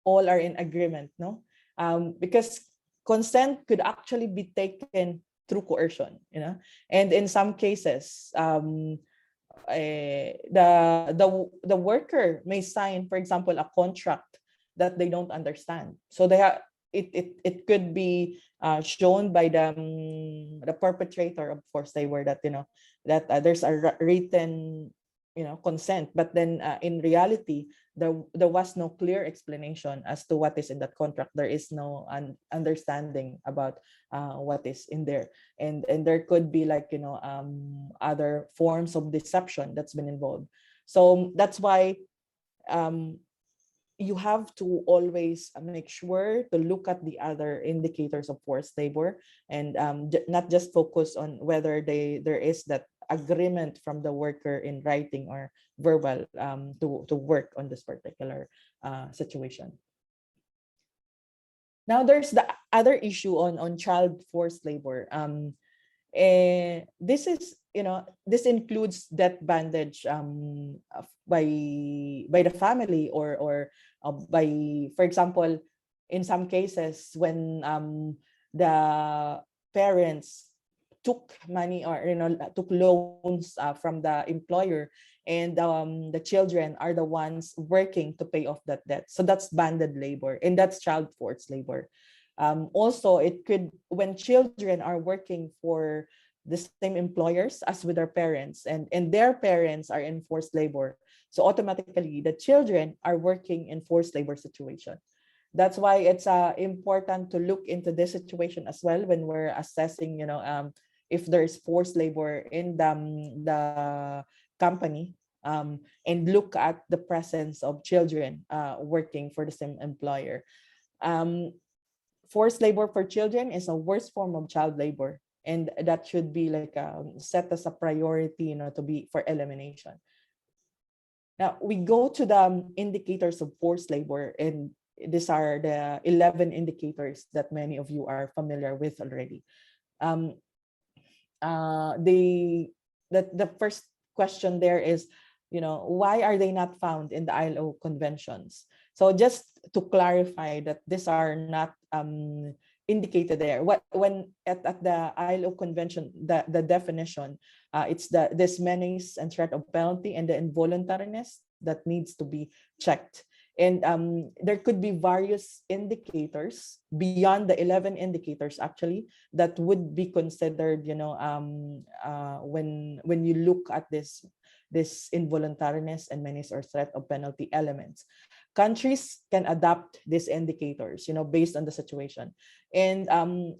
all are in agreement, no? Because consent could actually be taken through coercion, and in some cases, the worker may sign, for example, a contract that they don't understand. So it could be shown by the perpetrator of forced labor that there's a written consent, but then in reality there was no clear explanation as to what is in that contract. There is no understanding about what is in there, and there could be other forms of deception that's been involved. So that's why you have to always make sure to look at the other indicators of forced labor, and not just focus on whether there is that agreement from the worker in writing or verbal to work on this particular situation. Now there's the other issue on child forced labor. This is, this includes death bandage by the family, or by, for example, in some cases when the parents took money, or took loans from the employer, and the children are the ones working to pay off that debt. So that's banded labor, and that's child forced labor. Also, it could, when children are working for the same employers as with their parents, and their parents are in forced labor, so automatically the children are working in forced labor situation. That's why it's important to look into this situation as well when we're assessing, if there's forced labor in the company, and look at the presence of children working for the same employer. Forced labor for children is a worst form of child labor, and that should be like set as a priority, to be for elimination. Now we go to the indicators of forced labor, and these are the 11 indicators that many of you are familiar with already. Um, the first question there is, why are they not found in the ILO conventions? So just to clarify that these are not indicated there. When at the ILO convention, the definition, it's this menace and threat of penalty and the involuntariness that needs to be checked. And there could be various indicators beyond the 11 indicators actually that would be considered, when you look at this involuntariness and menace or threat of penalty elements. Countries can adapt these indicators, based on the situation. And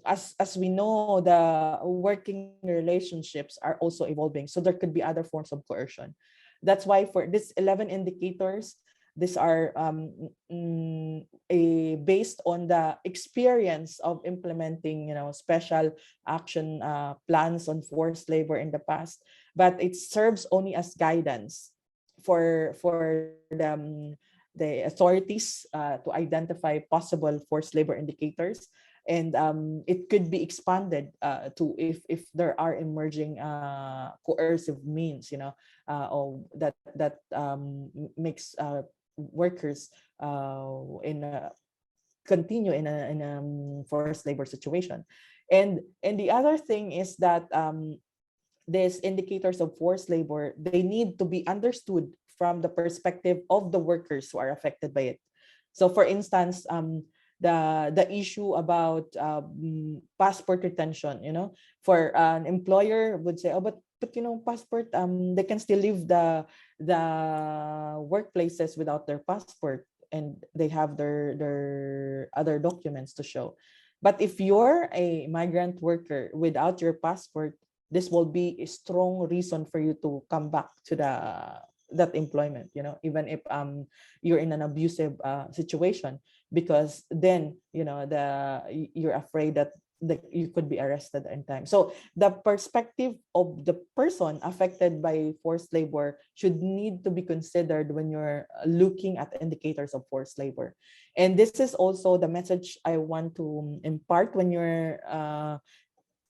as we know, the working relationships are also evolving, so there could be other forms of coercion. That's why for these 11 indicators, these are based on the experience of implementing, special action plans on forced labor in the past, but it serves only as guidance for the authorities to identify possible forced labor indicators, and it could be expanded to if there are emerging coercive means, that makes workers continue in a forced labor situation. And the other thing is that these indicators of forced labor, they need to be understood from the perspective of the workers who are affected by it. So for instance, the issue about passport retention, for an employer would say, oh, but passport, they can still leave the workplaces without their passport, and they have their other documents to show. But if you're a migrant worker without your passport, this will be a strong reason for you to come back to that employment, even if you're in an abusive situation, because then you're afraid that you could be arrested in time. So the perspective of the person affected by forced labor should need to be considered when you're looking at indicators of forced labor. And this is also the message I want to impart when you're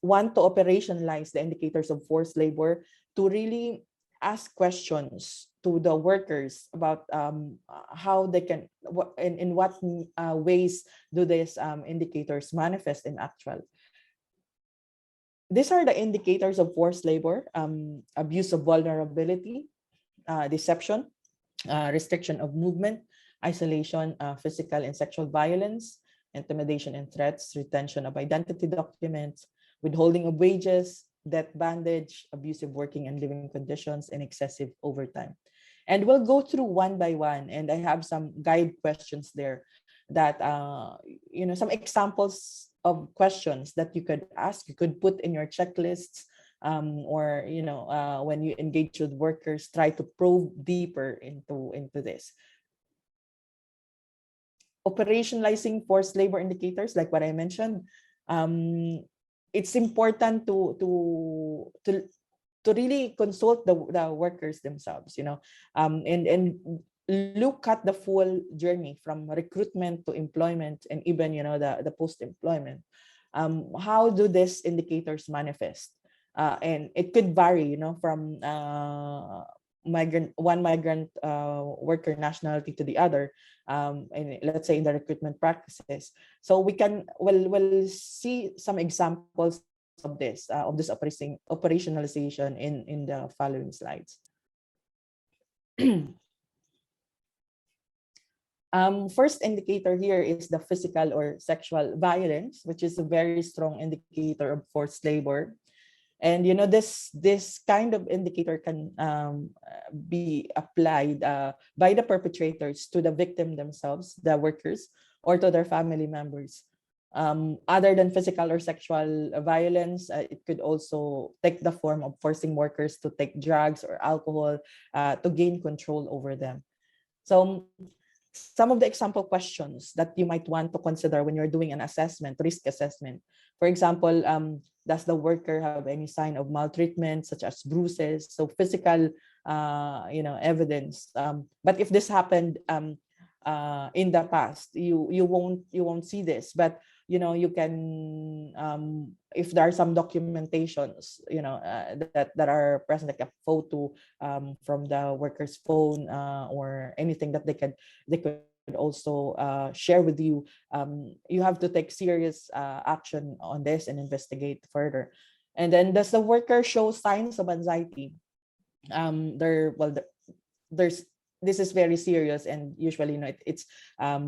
want to operationalize the indicators of forced labor, to really ask questions to the workers about how they can, in what ways do these indicators manifest in actual. These are the indicators of forced labor: abuse of vulnerability, deception, restriction of movement, isolation, physical and sexual violence, intimidation and threats, retention of identity documents, withholding of wages, death bandage, abusive working and living conditions, and excessive overtime. And we'll go through one by one, and I have some guide questions there that, some examples of questions that you could ask, you could put in your checklists, or when you engage with workers, try to probe deeper into this. Operationalizing forced labor indicators, like what I mentioned, it's important to really consult the workers themselves, and look at the full journey from recruitment to employment, and even the post-employment. How do these indicators manifest? And it could vary, from one migrant worker nationality to the other, and let's say in the recruitment practices. So we'll see some examples of this operationalization in the following slides. First indicator here is the physical or sexual violence, which is a very strong indicator of forced labor. And this kind of indicator can be applied by the perpetrators to the victim themselves, the workers, or to their family members. Other than physical or sexual violence, it could also take the form of forcing workers to take drugs or alcohol to gain control over them. So some of the example questions that you might want to consider when you're doing an assessment, risk assessment, For example, does the worker have any sign of maltreatment, such as bruises? So physical, evidence. But if this happened in the past, you won't see this. But you can, if there are some documentations, that are present, like a photo from the worker's phone, or anything that they could also share with you. You have to take serious action on this and investigate further. And then, does the worker show signs of anxiety? There's This is very serious, and usually, it's a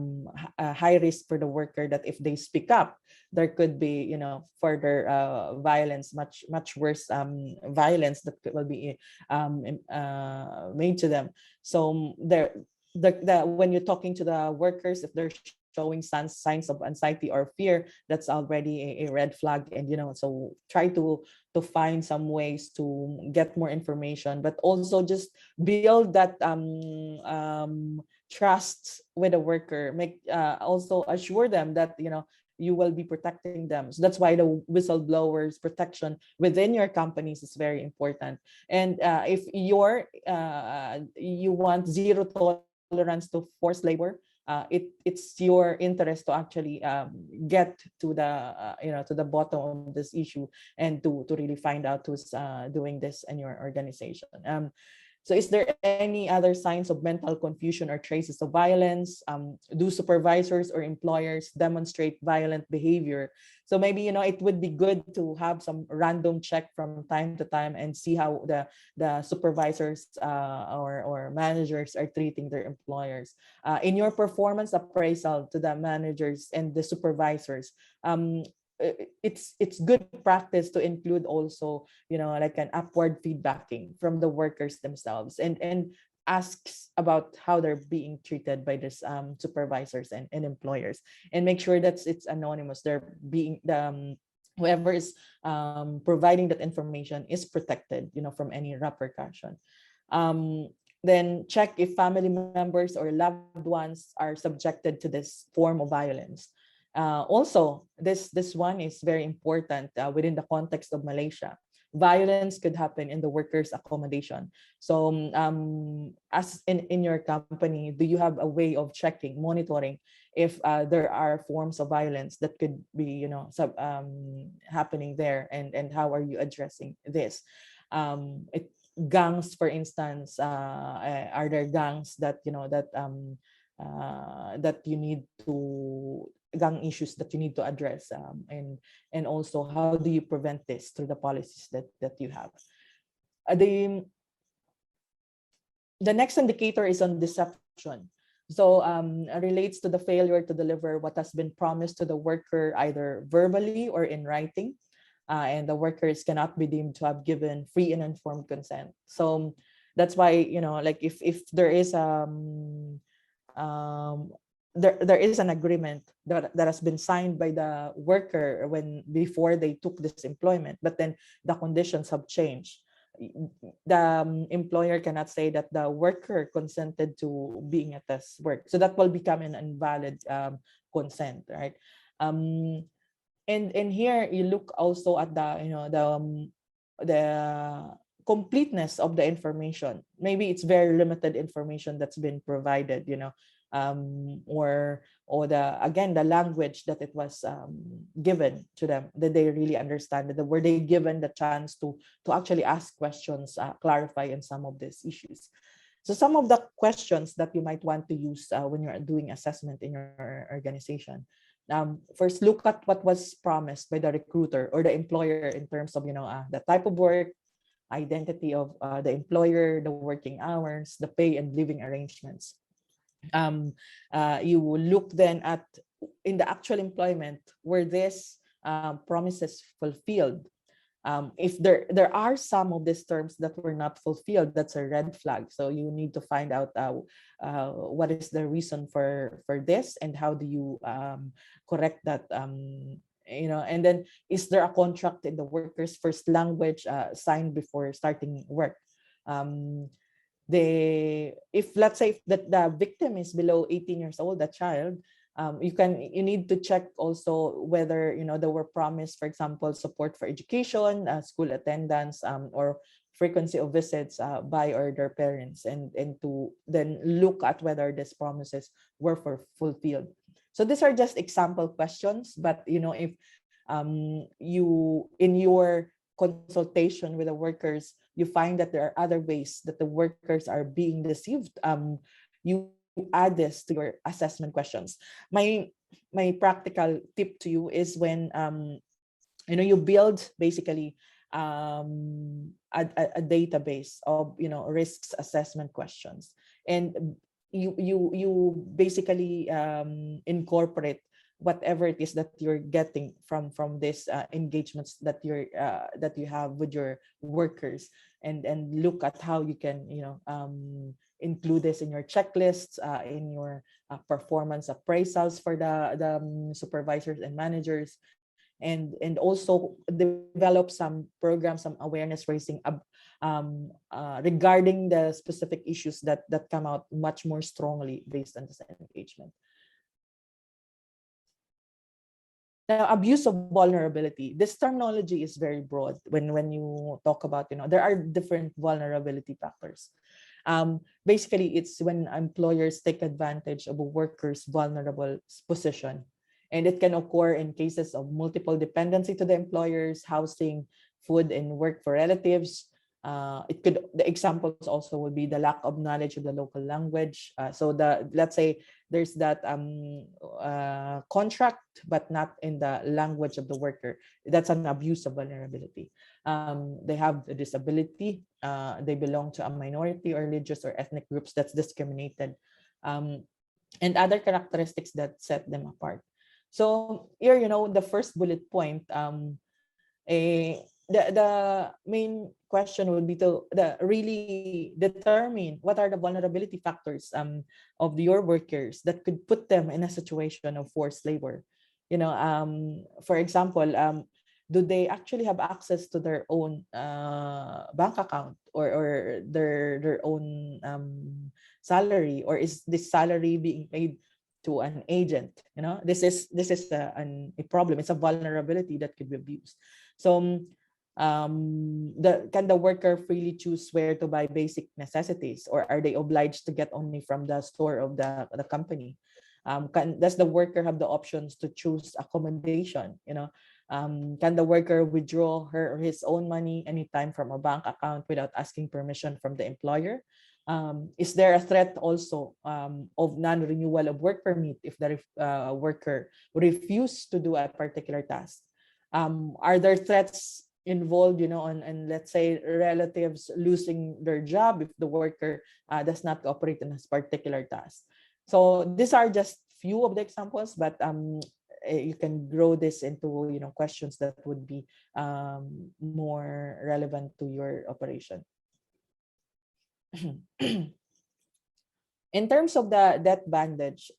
high risk for the worker, that if they speak up, there could be, further violence, much worse violence that will be made to them. So when you're talking to the workers, if they're showing signs of anxiety or fear, that's already a red flag. And so try to find some ways to get more information, but also just build that trust with the worker. Make Also assure them that you will be protecting them. So that's why the whistleblowers protection within your companies is very important. And if you want zero tolerance to forced labor, it's your interest to actually get to the bottom of this issue, and to really find out who's doing this in your organization. So is there any other signs of mental confusion or traces of violence? Do supervisors or employers demonstrate violent behavior? So maybe it would be good to have some random check from time to time, and see how the supervisors or managers are treating their employers. In your performance appraisal to the managers and the supervisors, it's good practice to include also like an upward feedbacking from the workers themselves, and asks about how they're being treated by this supervisors and employers, and make sure that it's anonymous. They're being whoever is providing that information is protected from any repercussion. Then check if family members or loved ones are subjected to this form of violence. Also, this one is very important within the context of Malaysia. Violence could happen in the workers' accommodation. So, as in your company, do you have a way of checking, monitoring if there are forms of violence that could be, happening there, and how are you addressing this? Gangs, for instance, are there gangs that that you need to gang issues that you need to address, and also how do you prevent this through the policies that you have. The next indicator is on deception. So relates to the failure to deliver what has been promised to the worker, either verbally or in writing, and the workers cannot be deemed to have given free and informed consent. So that's why like if there is there is an agreement that has been signed by the worker when before they took this employment, but then the conditions have changed. The employer cannot say that the worker consented to being at this work, so that will become an invalid consent, right? And here you look also at the completeness of the information. Maybe it's very limited information that's been provided, or the language that it was given to them, that they really understand it. Were they given the chance to actually ask questions, clarify in some of these issues? So some of the questions that you might want to use when you're doing assessment in your organization. First, look at what was promised by the recruiter or the employer in terms of the type of work, identity of the employer, the working hours, the pay and living arrangements. You will look then at in the actual employment, were these promises fulfilled? If there are some of these terms that were not fulfilled, that's a red flag. So you need to find out what is the reason for this, and how do you correct that. And then, is there a contract in the worker's first language signed before starting work? If let's say that the victim is below 18 years old, the child, You need to check also whether there were promised, for example, support for education, school attendance, or frequency of visits by or their parents, and to then look at whether these promises were fulfilled. So these are just example questions, but if you in your consultation with the workers, you find that there are other ways that the workers are being deceived, you add this to your assessment questions. My practical tip to you is when you build basically a database of risks assessment questions, and you basically incorporate whatever it is that you're getting from this engagements that you have with your workers, and look at how you can include this in your checklists, in your performance appraisals for the supervisors and managers, and also develop some programs, some awareness raising regarding the specific issues that come out much more strongly based on this engagement. Now, abuse of vulnerability. This terminology is very broad when you talk about, there are different vulnerability factors. Basically, it's when employers take advantage of a worker's vulnerable position. And it can occur in cases of multiple dependency to the employers, housing, food, and work for relatives. The examples also would be the lack of knowledge of the local language. So let's say there's that contract, but not in the language of the worker. That's an abuse of vulnerability. They have a disability. They belong to a minority or religious or ethnic groups that's discriminated, and other characteristics that set them apart. So here, the first bullet point, the main question would be to really determine what are the vulnerability factors of your workers that could put them in a situation of forced labor. For example, do they actually have access to their own bank account, or their own salary, or is this salary being paid to an agent? This is a problem. It's a vulnerability that could be abused. So can the worker freely choose where to buy basic necessities, or are they obliged to get only from the store of the company? Does the worker have the options to choose accommodation? Can the worker withdraw her or his own money anytime from a bank account without asking permission from the employer? Is there a threat also of non-renewal of work permit if the worker refuse to do a particular task? Are there threats involved, and let's say relatives losing their job if the worker does not cooperate in this particular task? So these are just few of the examples, but you can grow this into questions that would be more relevant to your operation. In terms of the death bandage,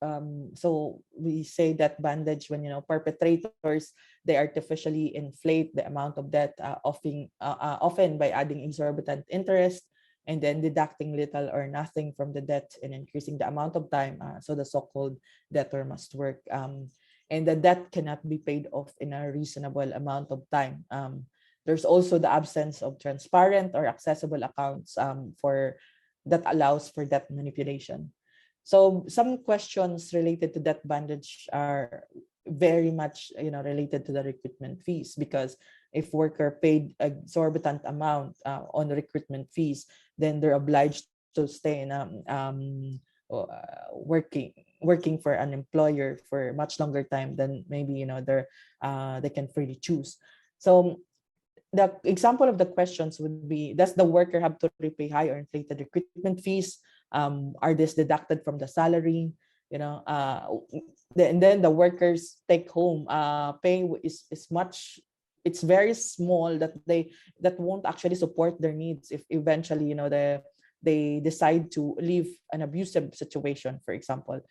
so we say death bandage when perpetrators, they artificially inflate the amount of debt, often by adding exorbitant interest and then deducting little or nothing from the debt and increasing the amount of time. So the so-called debtor must work, and the debt cannot be paid off in a reasonable amount of time. There's also the absence of transparent or accessible accounts that allows for debt manipulation. So some questions related to debt bandage are very much related to the recruitment fees, because if worker paid exorbitant amount on recruitment fees, then they're obliged to stay in working for an employer for much longer time than maybe they can freely choose. So the example of the questions would be: does the worker have to repay high or inflated recruitment fees? Are these deducted from the salary? And then the workers take home pay is much, it's very small, that won't actually support their needs if eventually they decide to leave an abusive situation, for example.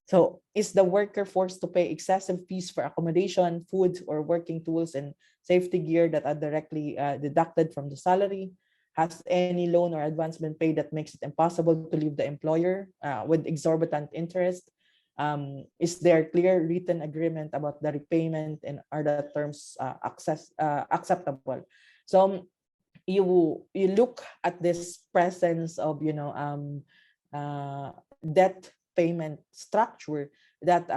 So is the worker forced to pay excessive fees for accommodation, food, or working tools and safety gear that are directly deducted from the salary? Has any loan or advance been paid that makes it impossible to leave the employer with exorbitant interest? Is there clear written agreement about the repayment, and are the terms acceptable? So you look at this presence of debt payment structure that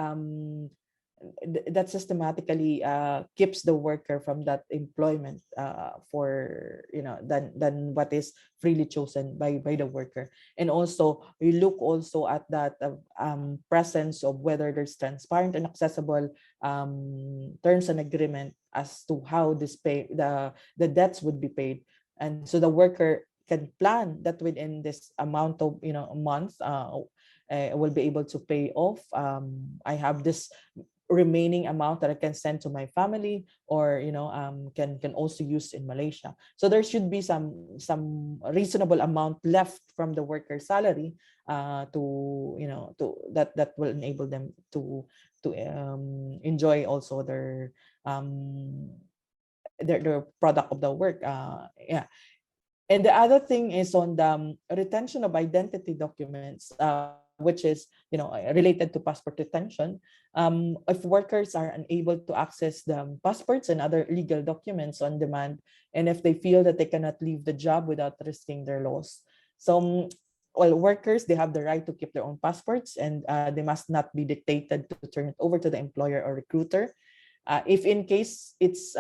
that systematically keeps the worker from that employment for than what is freely chosen by the worker. And also we look also at that presence of whether there's transparent and accessible terms and agreement as to how this the debts would be paid. And so the worker can plan that within this amount of a month will be able to pay off. I have this remaining amount that I can send to my family, or can also use in Malaysia. So there should be some reasonable amount left from the worker's salary to that will enable them to enjoy also their product of the work. Yeah. And the other thing is on the retention of identity documents, which is related to passport retention. If workers are unable to access the passports and other legal documents on demand, and if they feel that they cannot leave the job without risking their loss, so well, workers, they have the right to keep their own passports, and they must not be dictated to turn it over to the employer or recruiter. If in case it's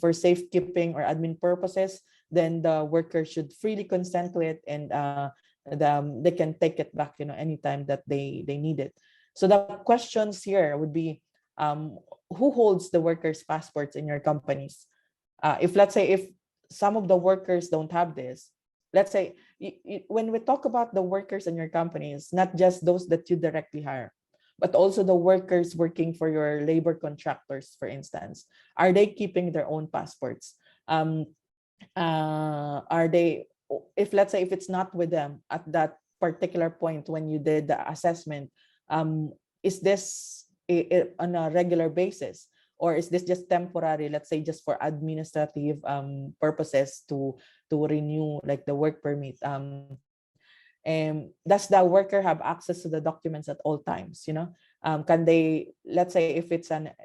for safekeeping or admin purposes, then the worker should freely consent to it, and they can take it back anytime that they need it. So the questions here would be, who holds the workers' passports in your companies? If let's say if some of the workers don't have this, let's say when we talk about the workers in your companies, not just those that you directly hire, but also the workers working for your labor contractors, for instance, are they keeping their own passports? Are they, if let's say if it's not with them at that particular point when you did the assessment, is this on a regular basis, or is this just temporary, let's say just for administrative purposes to renew like the work permit? And does the worker have access to the documents at all times? Can they, let's say if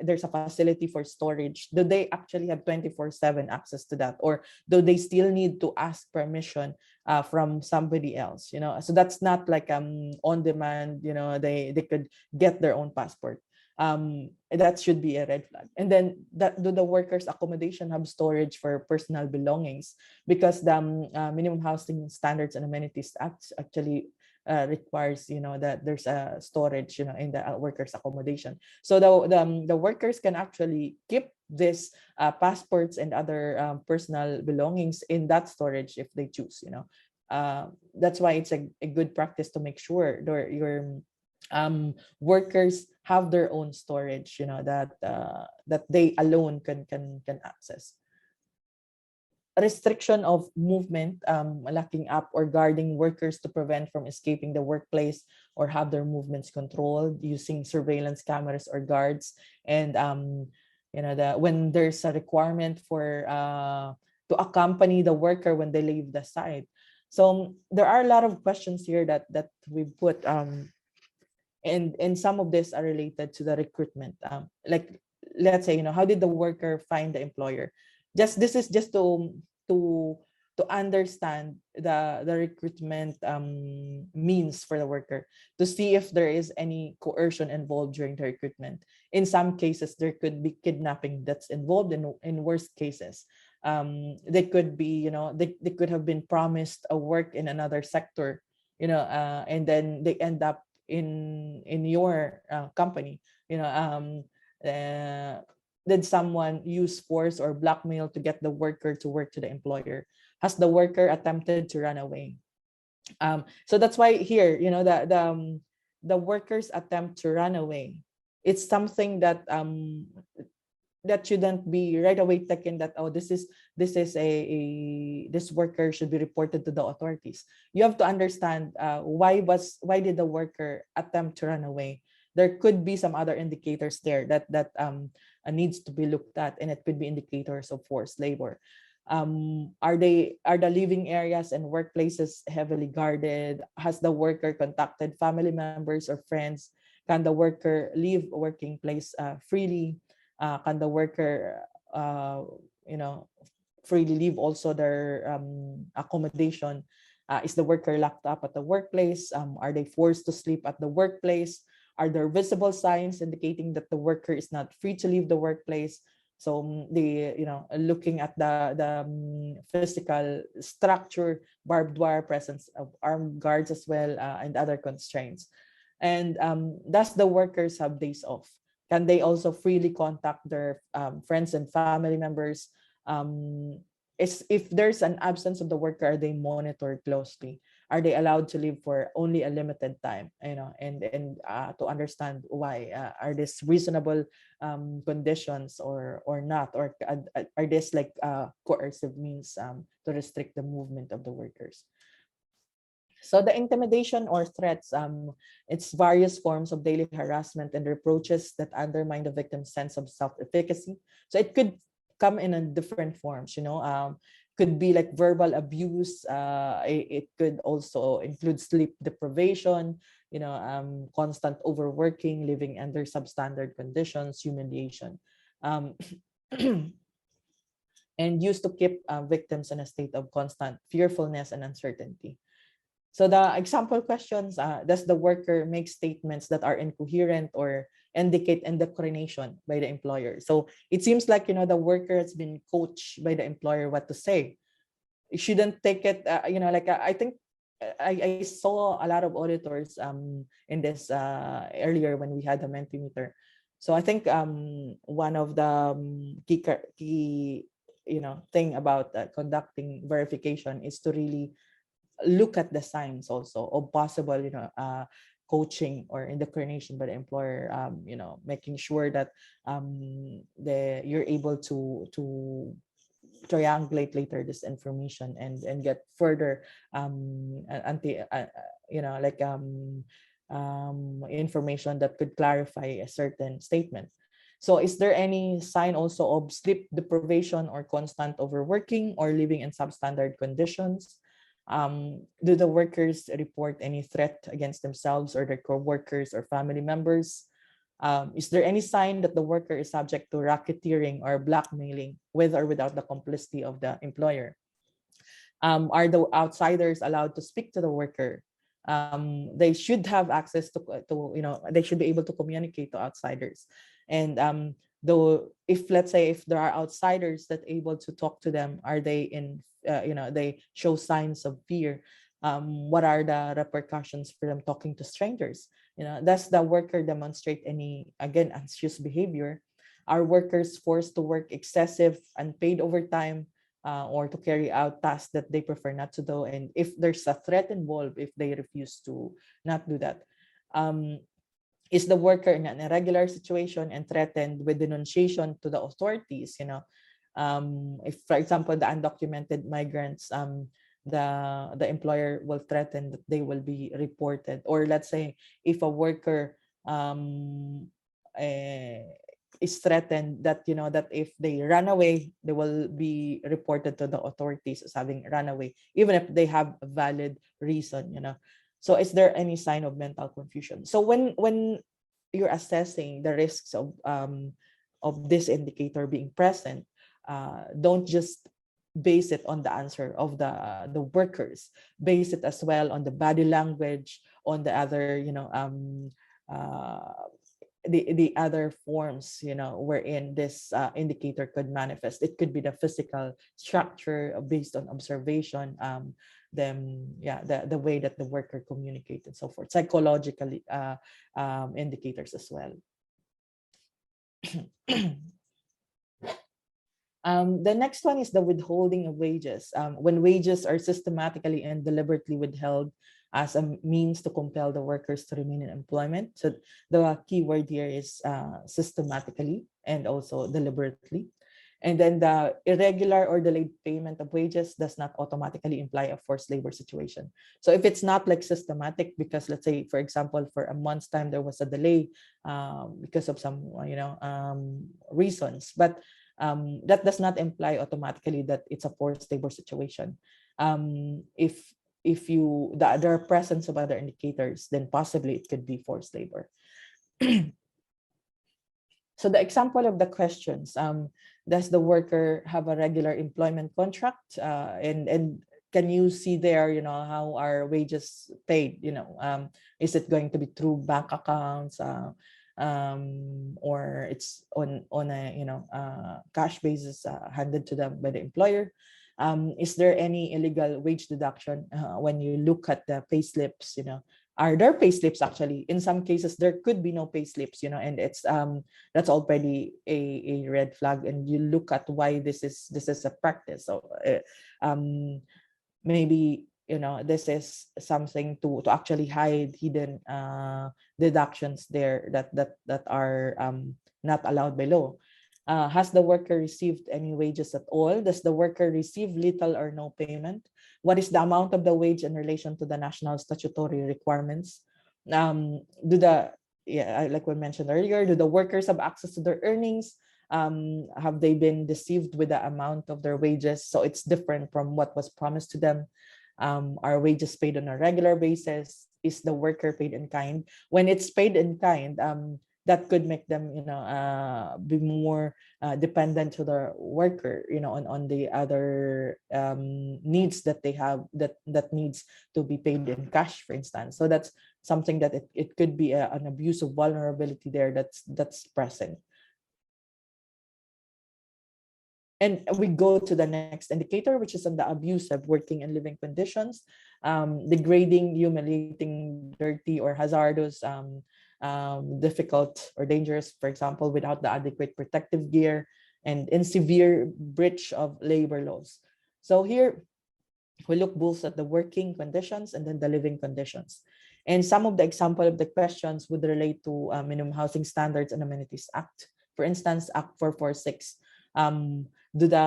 there's a facility for storage, do they actually have 24/7 access to that, or do they still need to ask permission from somebody else? So that's not like on demand. They could get their own passport. That should be a red flag. And then do the workers' accommodation have storage for personal belongings? Because the minimum housing standards and amenities act actually requires that there's a storage in the workers' accommodation. So the workers can actually keep this passports and other personal belongings in that storage if they choose. That's why it's a good practice to make sure your workers have their own storage, that they alone can access. Restriction of movement, locking up or guarding workers to prevent from escaping the workplace or have their movements controlled using surveillance cameras or guards. And when there's a requirement for to accompany the worker when they leave the site. So there are a lot of questions here that we put, and some of this are related to the recruitment. Like let's say, how did the worker find the employer? This is just to understand the recruitment means for the worker, to see if there is any coercion involved during the recruitment. In some cases, there could be kidnapping that's involved. In worst cases, they could be, they could have been promised a work in another sector, and then they end up in your company. Did someone use force or blackmail to get the worker to work to the employer? Has the worker attempted to run away? So that's why here, the workers attempt to run away. It's something that that shouldn't be right away taken that, oh, this is this worker should be reported to the authorities. You have to understand why did the worker attempt to run away. There could be some other indicators there that needs to be looked at, and it could be indicators of forced labor. Are the living areas and workplaces heavily guarded? Has the worker contacted family members or friends? Can the worker leave a working place freely? Can the worker, you know, freely leave also their accommodation? Is the worker locked up at the workplace? Are they forced to sleep at the workplace? Are there visible signs indicating that the worker is not free to leave the workplace? So the, you know, looking at the physical structure, barbed wire, presence of armed guards as well, and other constraints. And does the workers have days off? Can they also freely contact their friends and family members? Is, if there's an absence of the worker, are they monitored closely? Are they allowed to leave for only a limited time? You know, and to understand why, are this reasonable conditions or not, or are this like coercive means to restrict the movement of the workers? So the intimidation or threats, it's various forms of daily harassment and reproaches that undermine the victim's sense of self-efficacy. So it could come in a different forms, you know, could be like verbal abuse. It could also include sleep deprivation, you know, constant overworking, living under substandard conditions, humiliation. Um, and used to keep victims in a state of constant fearfulness and uncertainty. So the example questions, does the worker make statements that are incoherent or indicate indoctrination by the employer? So it seems like, you know, the worker has been coached by the employer what to say. You shouldn't take it, you know, like I think I saw a lot of auditors in this earlier when we had the Mentimeter. So I think one of the key you know thing about conducting verification is to really look at the signs also of possible, you know, coaching or indoctrination by the employer, you know, making sure that you're able to triangulate later this information and get further you know, like information that could clarify a certain statement. So is there any sign also of sleep deprivation or constant overworking or living in substandard conditions? Do the workers report any threat against themselves or their co-workers or family members? Is there any sign that the worker is subject to racketeering or blackmailing with or without the complicity of the employer? Are the outsiders allowed to speak to the worker? They should have access to, you know, they should be able to communicate to outsiders. And though, if let's say if there are outsiders that able to talk to them, are they in, you know, they show signs of fear? What are the repercussions for them talking to strangers? You know, does the worker demonstrate any, again, anxious behavior? Are workers forced to work excessive unpaid overtime, or to carry out tasks that they prefer not to do? And if there's a threat involved, if they refuse to not do that, is the worker in an irregular situation and threatened with denunciation to the authorities? You know, if, for example, the undocumented migrants, the employer will threaten that they will be reported. Or let's say if a worker is threatened that, you know, that if they run away, they will be reported to the authorities as having run away, even if they have a valid reason, you know. So is there any sign of mental confusion? So when you're assessing the risks of this indicator being present, don't just base it on the answer of the workers. Base it as well on the body language, on the other, you know, the other forms, you know, wherein this indicator could manifest. It could be the physical structure based on observation, then yeah, the way that the worker communicates and so forth. Psychologically indicators as well. The next one is the withholding of wages. When wages are systematically and deliberately withheld as a means to compel the workers to remain in employment. So the key word here is systematically and also deliberately. And then the irregular or delayed payment of wages does not automatically imply a forced labor situation. So if it's not like systematic, because let's say, for example, for a month's time, there was a delay because of some, you know, reasons, but that does not imply automatically that it's a forced labor situation. If you, there are presence of other indicators, then possibly it could be forced labor. So the example of the questions, does the worker have a regular employment contract? And can you see there, how are wages paid? Is it going to be through bank accounts, or it's on a cash basis handed to them by the employer? Is there any illegal wage deduction when you look at the pay slips? Are there pay slips? Actually, in some cases there could be no pay slips, and it's that's already a red flag, and you look at why this is a practice. So maybe this is something to actually hide hidden deductions there that are not allowed by law. Has the worker received any wages at all? Does the worker receive little or no payment? What is the amount of the wage in relation to the national statutory requirements? Like we mentioned earlier, do the workers have access to their earnings? Have they been deceived with the amount of their wages? So it's different from what was promised to them. Are wages paid on a regular basis? Is the worker paid in kind? When it's paid in kind, that could make them be more dependent to the worker, on the other needs that they have, that needs to be paid in cash, for instance. So that's something that it could be an abuse of vulnerability there that's present. And we go to the next indicator, which is on the abusive working and living conditions, degrading, humiliating, dirty, or hazardous, difficult or dangerous, for example, without the adequate protective gear, and in severe breach of labor laws. So here we look both at the working conditions and then the living conditions. And some of the example of the questions would relate to Minimum Housing Standards and Amenities Act. For instance, Act 446. Are the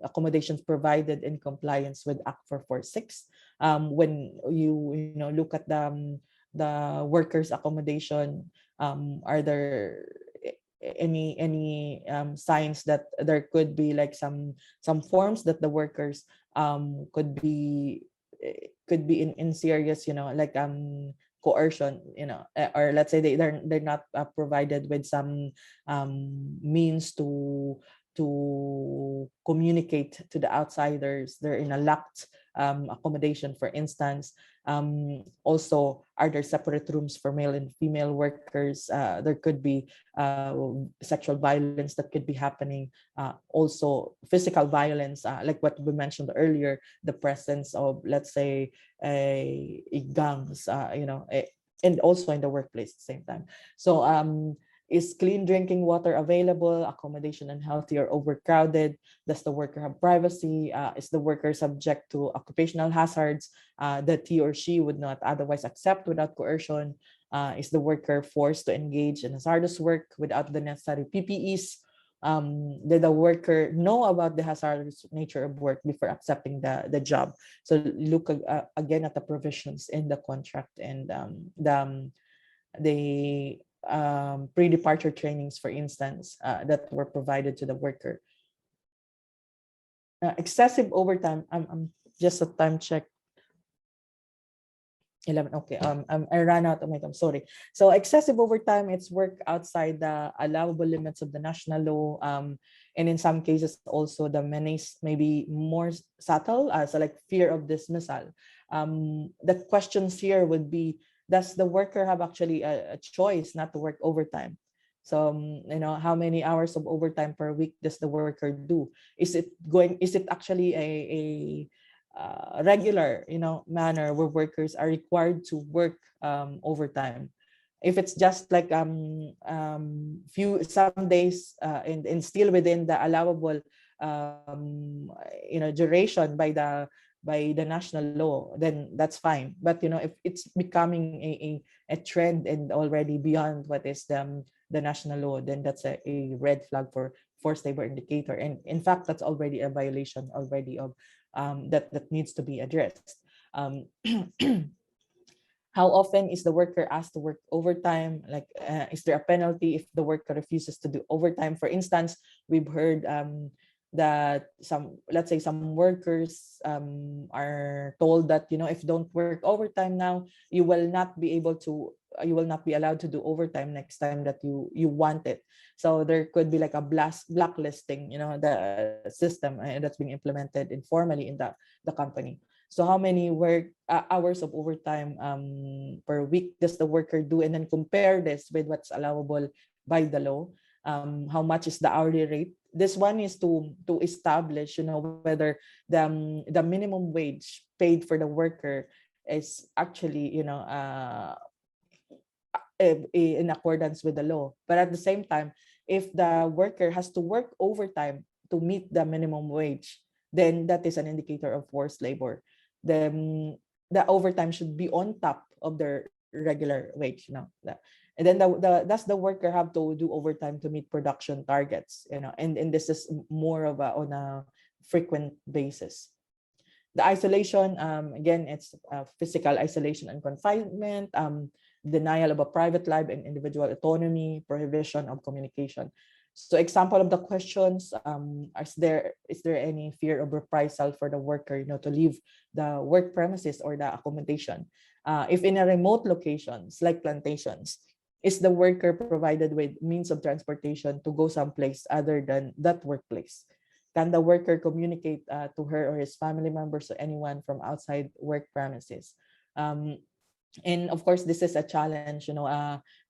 accommodations provided in compliance with Act 446? When you look at the workers' accommodation, are there any signs that there could be like some forms that the workers could be in serious, like coercion, or let's say they're not provided with some means to communicate to the outsiders. They're in a locked accommodation, for instance. Also, are there separate rooms for male and female workers? There could be sexual violence that could be happening. Also, physical violence, like what we mentioned earlier, the presence of, let's say, gangs, and also in the workplace at the same time. So is clean drinking water available? Accommodation unhealthy or overcrowded? Does the worker have privacy? Is the worker subject to occupational hazards that he or she would not otherwise accept without coercion? Is the worker forced to engage in hazardous work without the necessary PPEs? Did the worker know about the hazardous nature of work before accepting the job? So look again at the provisions in the contract and the pre-departure trainings, for instance, that were provided to the worker. Excessive overtime. I'm just a time check. 11. Okay. I ran out of my time. Sorry. So excessive overtime, it's work outside the allowable limits of the national law. And in some cases, also the menace may be more subtle, so like fear of dismissal. The questions here would be: does the worker have actually a choice not to work overtime? So how many hours of overtime per week does the worker do? Is it actually a regular manner where workers are required to work overtime? If it's just like some days and still within the allowable duration by the national law, then that's fine. But if it's becoming a trend and already beyond what is the national law, then that's a red flag for forced labor indicator. And in fact, that's already a violation already of that needs to be addressed. How often is the worker asked to work overtime? Like, is there a penalty if the worker refuses to do overtime? For instance, we've heard that let's say some workers are told that if you don't work overtime now, you will not be able to you will not be allowed to do overtime next time that you want it. So there could be like a blacklisting, the system that's being implemented informally in the company. So how many work hours of overtime per week does the worker do, and then compare this with what's allowable by the law. How much is the hourly rate? This one is to establish, whether the minimum wage paid for the worker is actually, in accordance with the law. But at the same time, if the worker has to work overtime to meet the minimum wage, then that is an indicator of forced labor. The overtime should be on top of their regular wage. And then does the worker have to do overtime to meet production targets? And this is more of on a frequent basis. The isolation, again, it's physical isolation and confinement, denial of a private life and individual autonomy, prohibition of communication. So example of the questions, is there any fear of reprisal for the worker, to leave the work premises or the accommodation? If in a remote locations like plantations, is the worker provided with means of transportation to go someplace other than that workplace? Can the worker communicate to her or his family members or anyone from outside work premises? And of course, this is a challenge,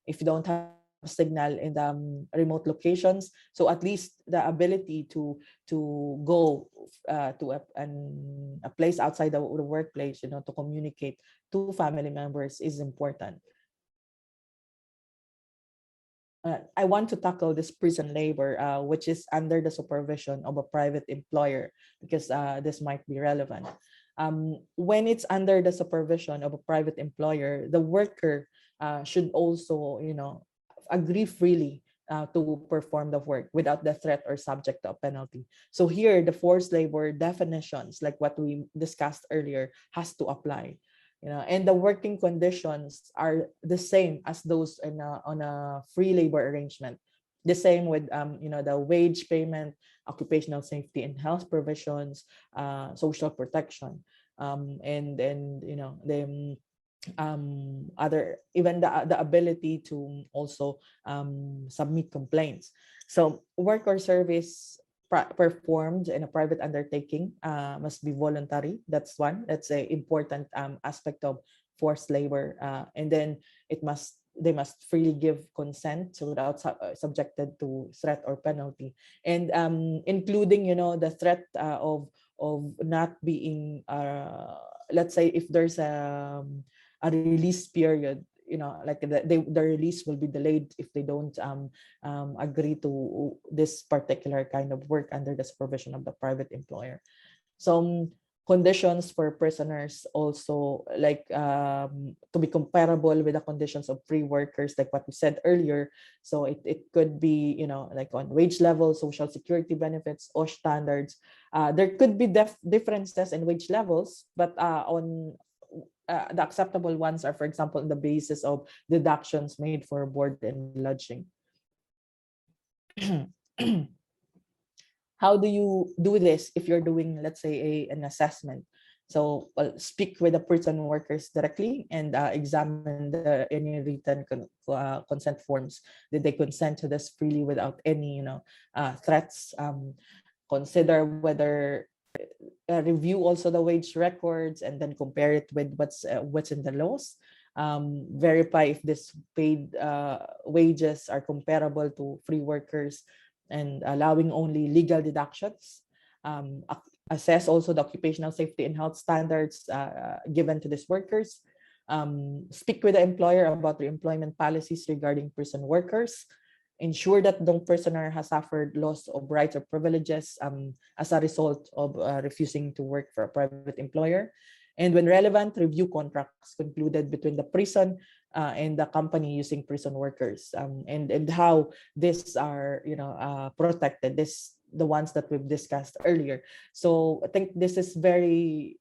if you don't have signal in the remote locations. So at least the ability to go to a place outside the workplace, to communicate to family members is important. I want to tackle this prison labor, which is under the supervision of a private employer, because this might be relevant. When it's under the supervision of a private employer, the worker should also, agree freely to perform the work without the threat or subject to a penalty. So here, the forced labor definitions, like what we discussed earlier, has to apply. And the working conditions are the same as those on a free labor arrangement. The same with the wage payment, occupational safety and health provisions, social protection, and the other, even the ability to also submit complaints. So work or service performed in a private undertaking must be voluntary. That's one. That's an important aspect of forced labor. And then they must freely give consent, so without subjected to threat or penalty, and including the threat of not being let's say if there's a release period, like the release will be delayed if they don't agree to this particular kind of work under the supervision of the private employer. Some conditions for prisoners also, like to be comparable with the conditions of free workers, like what we said earlier. So it could be, like on wage level, social security benefits, or standards. There could be differences in wage levels, but on the acceptable ones are, for example, on the basis of deductions made for board and lodging. How do you do this if you're doing, let's say, an assessment? So speak with the prison workers directly and examine any written consent forms. Did they consent to this freely without any threats? Consider whether review also the wage records and then compare it with what's in the laws. Verify if this paid wages are comparable to free workers and allowing only legal deductions. Assess also the occupational safety and health standards given to these workers. Speak with the employer about the employment policies regarding prison workers. Ensure that no prisoner has suffered loss of rights or privileges as a result of refusing to work for a private employer. And when relevant, review contracts concluded between the prison and the company using prison workers, and how these are protected. The ones that we've discussed earlier. So I think this is very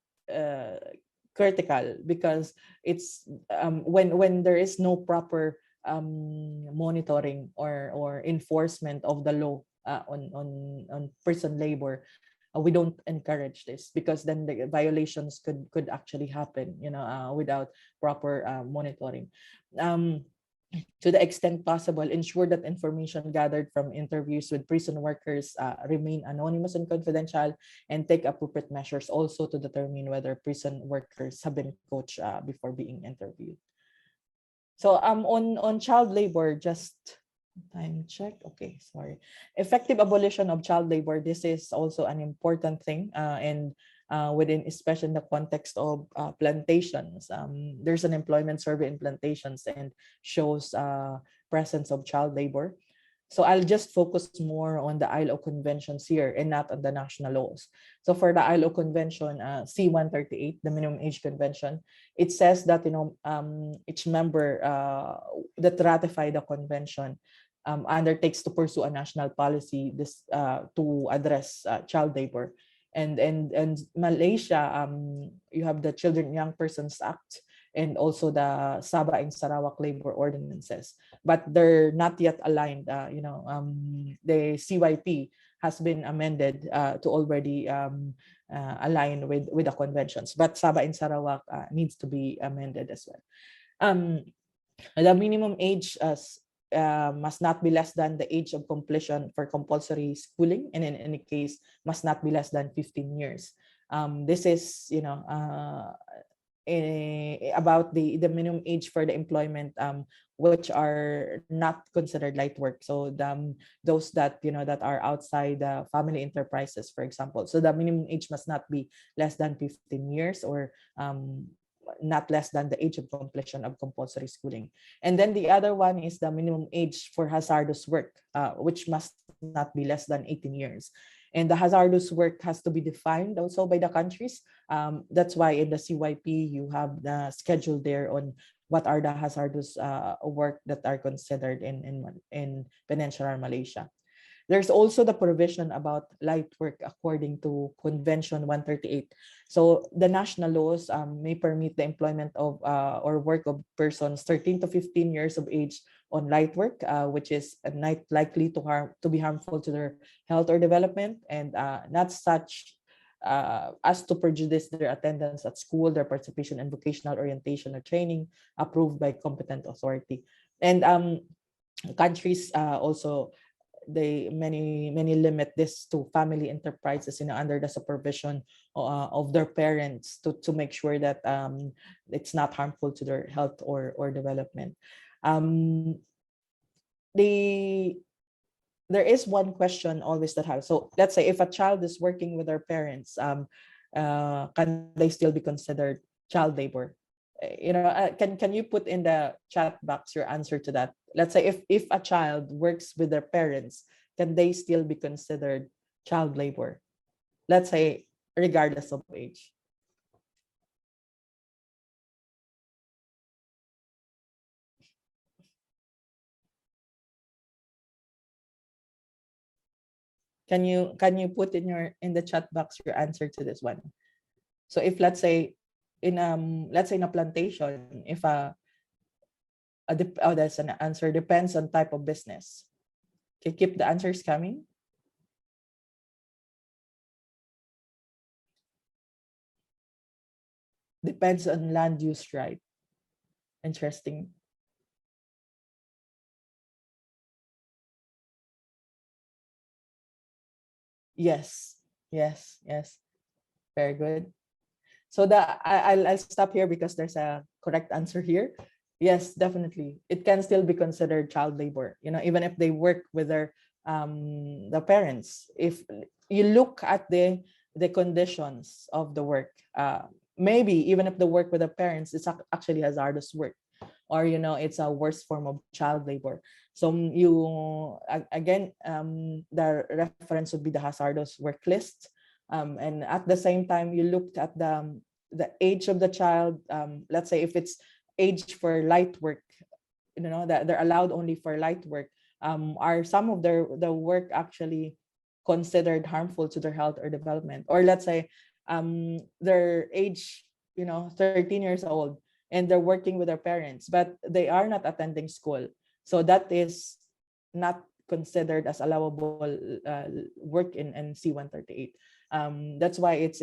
critical, because it's when there is no proper monitoring or enforcement of the law on prison labor, we don't encourage this, because then the violations could actually happen, without proper monitoring. To the extent possible, ensure that information gathered from interviews with prison workers remain anonymous and confidential, and take appropriate measures also to determine whether prison workers have been coached before being interviewed. So on child labor, just time check. Okay, sorry. Effective abolition of child labor. This is also an important thing, and within, especially in the context of plantations. There's an employment survey in plantations and shows presence of child labor. So I'll just focus more on the ILO conventions here and not on the national laws. So for the ILO convention, C-138, the minimum age convention, it says that each member that ratify the convention undertakes to pursue a national policy to address child labor. And Malaysia, you have the Children and Young Persons Act, and also the Sabah and Sarawak labor ordinances, but they're not yet aligned. The CYP has been amended to already align with the conventions, but Sabah and Sarawak needs to be amended as well. The minimum age must not be less than the age of completion for compulsory schooling, and in any case must not be less than 15 years. This is about the minimum age for the employment, which are not considered light work. So those that that are outside family enterprises, for example. So the minimum age must not be less than 15 years, or not less than the age of completion of compulsory schooling. And then the other one is the minimum age for hazardous work, which must not be less than 18 years. And the hazardous work has to be defined also by the countries. That's why in the CYP, you have the schedule there on what are the hazardous work that are considered in Peninsular Malaysia. There's also the provision about light work according to Convention 138. So the national laws may permit the employment of or work of persons 13 to 15 years of age on light work, which is not likely to be harmful to their health or development, and not such as to prejudice their attendance at school, their participation in vocational orientation or training approved by competent authority. And countries also, many limit this to family enterprises, under the supervision of their parents, to make sure that it's not harmful to their health or development. There is one question always that have. So let's say if a child is working with their parents, can they still be considered child labor? Can you put in the chat box your answer to that? Let's say if a child works with their parents, can they still be considered child labor? Let's say regardless of age. Can you put in the chat box your answer to this one? So if let's say in a plantation, if that's an answer, depends on type of business. Okay, keep the answers coming. Depends on land use right. Interesting. Yes. Very good. So I'll stop here because there's a correct answer here. Yes, definitely. It can still be considered child labor, even if they work with the parents. If you look at the conditions of the work, maybe even if the work with the parents is actually hazardous work, or it's a worse form of child labor. So again, the reference would be the hazardous work list. And at the same time, you looked at the age of the child. Let's say if it's age for light work, that they're allowed only for light work. Are some of the work actually considered harmful to their health or development? Or let's say their age, 13 years old, and they're working with their parents, but they are not attending school. So that is not considered as allowable work in C-138. That's why it's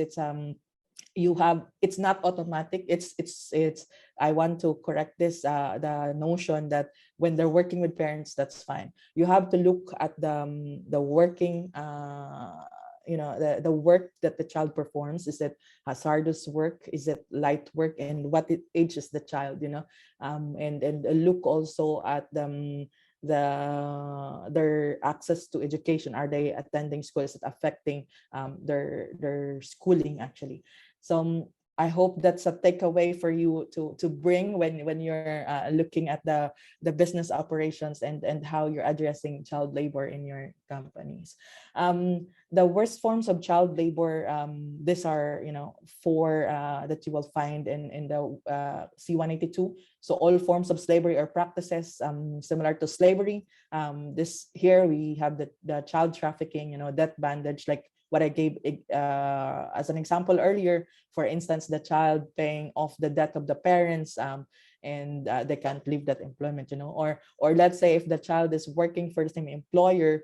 you have, it's not automatic. It's I want to correct this, the notion that when they're working with parents, that's fine. You have to look at the working, the work that the child performs. Is it hazardous work? Is it light work? And what age is the child, and look also at their access to education. Are they attending school? Is it affecting their schooling actually? So I hope that's a takeaway for you to bring when you're looking at the business operations and how you're addressing child labor in your companies. The worst forms of child labor, these are, four that you will find in the C-182. So all forms of slavery or practices similar to slavery. This here we have the child trafficking, death bandage, like what I gave as an example earlier. For instance, the child paying off the debt of the parents, and they can't leave that employment, or let's say if the child is working for the same employer,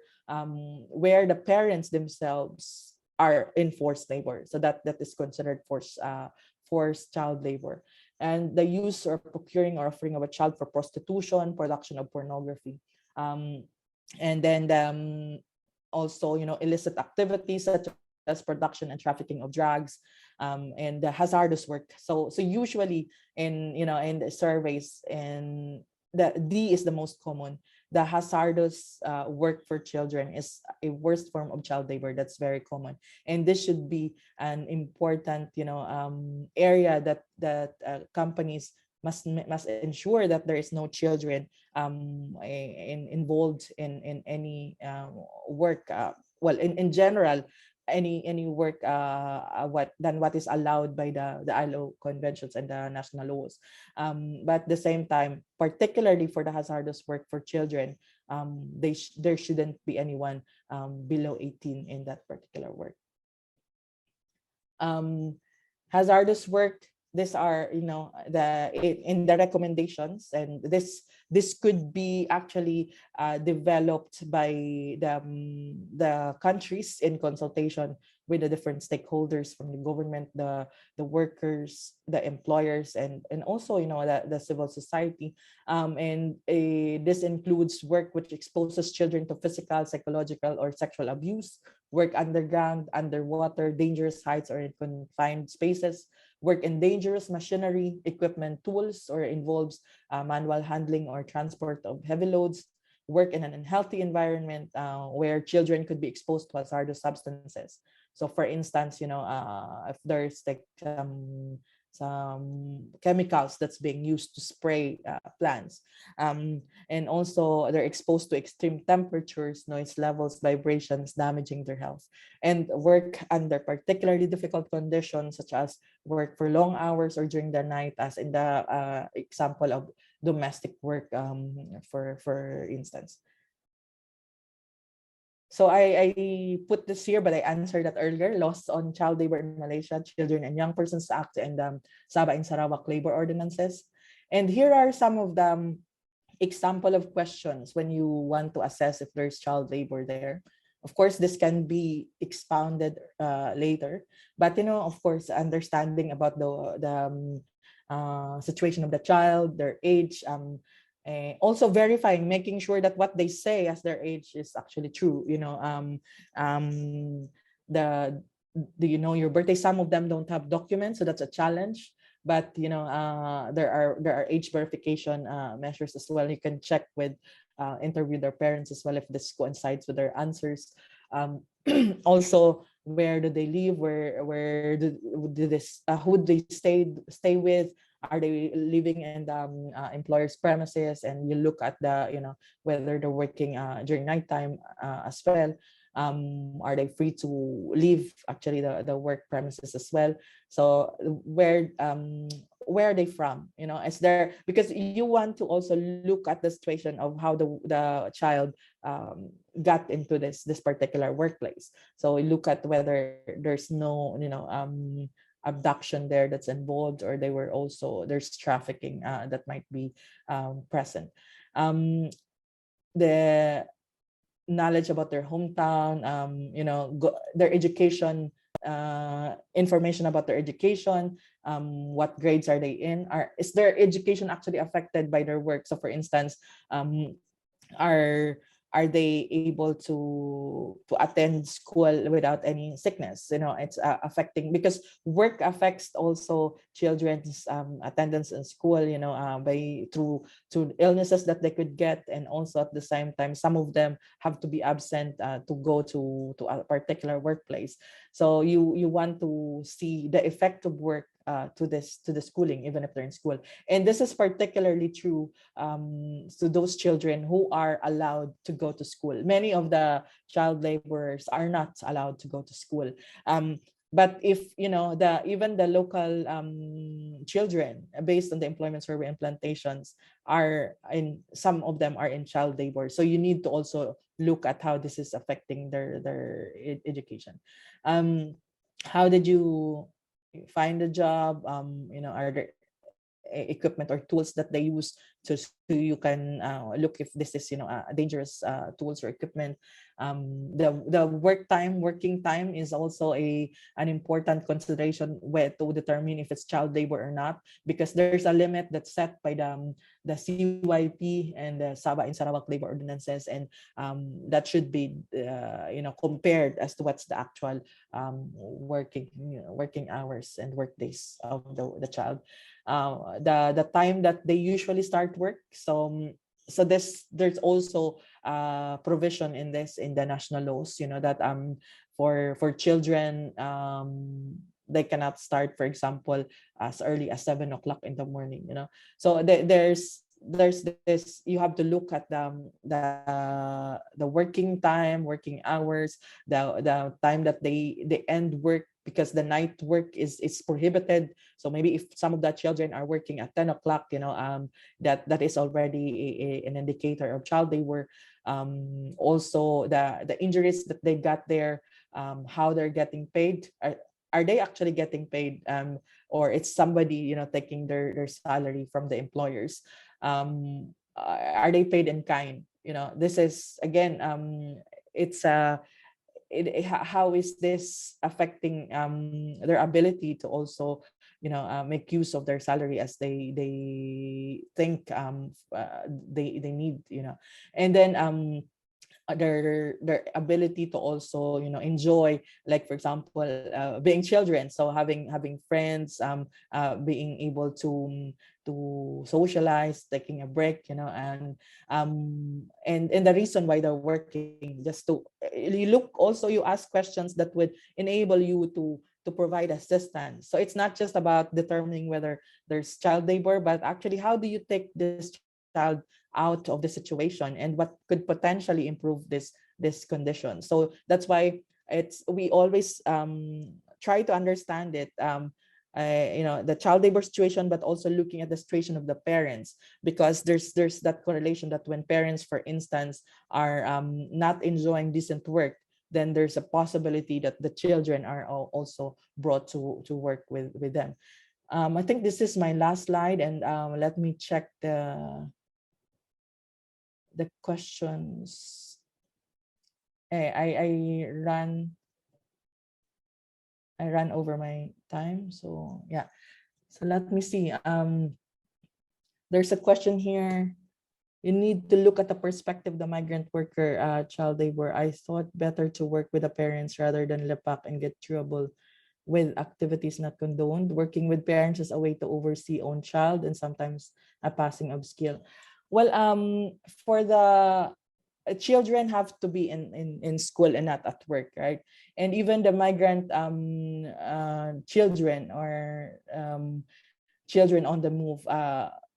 where the parents themselves are in forced labor. So that is considered forced child labor. And the use or procuring or offering of a child for prostitution, production of pornography. And then also, illicit activities such as production and trafficking of drugs, and the hazardous work. So usually in the surveys, and the D is the most common. The hazardous work for children is a worst form of child labor. That's very common, and this should be an important area that companies must ensure that there is no children involved in any work, well, in general, any work what is allowed by the ILO conventions and the national laws. But at the same time, particularly for the hazardous work for children, there shouldn't be anyone below 18 in that particular work. Hazardous work, these are in the recommendations, and this could be actually developed by the countries in consultation with the different stakeholders from the government, the workers, the employers, and also the civil society. And this includes work which exposes children to physical, psychological, or sexual abuse, work underground, underwater, dangerous heights, or in confined spaces, work in dangerous machinery, equipment, tools, or involves manual handling or transport of heavy loads, work in an unhealthy environment where children could be exposed to hazardous substances. So for instance, if there's like some chemicals that's being used to spray plants, and also they're exposed to extreme temperatures, noise levels, vibrations, damaging their health, and work under particularly difficult conditions such as work for long hours or during the night, as in the example of domestic work, for instance. So I put this here, but I answered that earlier. Laws on child labor in Malaysia, Children and Young Persons Act, and Sabah and Sarawak labor ordinances. And here are some of the example of questions when you want to assess if there's child labor there. Of course, this can be expounded later, but of course, understanding about the situation of the child, their age, also verifying, making sure that what they say as their age is actually true. The do you know your birthday? Some of them don't have documents, so that's a challenge. But there are age verification measures as well. You can check with interview their parents as well if this coincides with their answers. Also, where do they live? Where do this? Who do they stay with? Are they living in the employer's premises? And you look at the whether they're working during nighttime as well. Are they free to leave actually the work premises as well? So where are they from? Is there, because you want to also look at the situation of how the child got into this particular workplace. So we look at whether there's no abduction there that's involved, or there's trafficking that might be present. The knowledge about their hometown, their education information about their education, what grades are they in, is their education actually affected by their work. So for instance, are are they able to attend school without any sickness? It's affecting, because work affects also children's attendance in school, by through illnesses that they could get, and also at the same time some of them have to be absent to go to a particular workplace. So you want to see the effect of work to the schooling, even if they're in school. And this is particularly true to those children who are allowed to go to school. Many of the child laborers are not allowed to go to school. But if even the local children, based on the employment survey and plantations, some of them are in child labor. So you need to also look at how this is affecting their education. How did you find a job? Are there equipment or tools that they use so you can look if this is dangerous tools or equipment? The working time is also an important consideration where to determine if it's child labor or not, because there's a limit that's set by the CYP and the Sabah and Sarawak labor ordinances, and that should be compared as to what's the actual working hours and work days of the child. The time that they usually start work. So there's also provision in the national laws, that for children, they cannot start, for example, as early as 7 o'clock in the morning. So there's this, you have to look at the working time, working hours, the time that they end work, because the night work is prohibited. So maybe if some of the children are working at 10 o'clock, that is already an indicator of child labor. Also the injuries that they got there, how they're getting paid. Are they actually getting paid, or it's somebody taking their salary from the employers? Are they paid in kind? This is again, it's how is this affecting their ability to also make use of their salary as they think they need, and then their ability to also enjoy, like for example, being children, so having friends, being able to socialize, taking a break, and the reason why they're working, just to you ask questions that would enable you to provide assistance. So it's not just about determining whether there's child labor, but actually how do you take this child out of the situation, and what could potentially improve this condition. So that's why we always try to understand it, the child labor situation, but also looking at the situation of the parents, because there's that correlation that when parents, for instance, are not enjoying decent work, then there's a possibility that the children are also brought to work with them. I think this is my last slide, and let me check the questions. I ran over my time, so yeah. So let me see. There's a question here. You need to look at the perspective of the migrant worker, child labor. I thought better to work with the parents rather than lepak and get trouble with activities not condoned. Working with parents is a way to oversee own child and sometimes a passing of skill. Well, for the children have to be in school and not at work, right? And even the migrant children, or children on the move,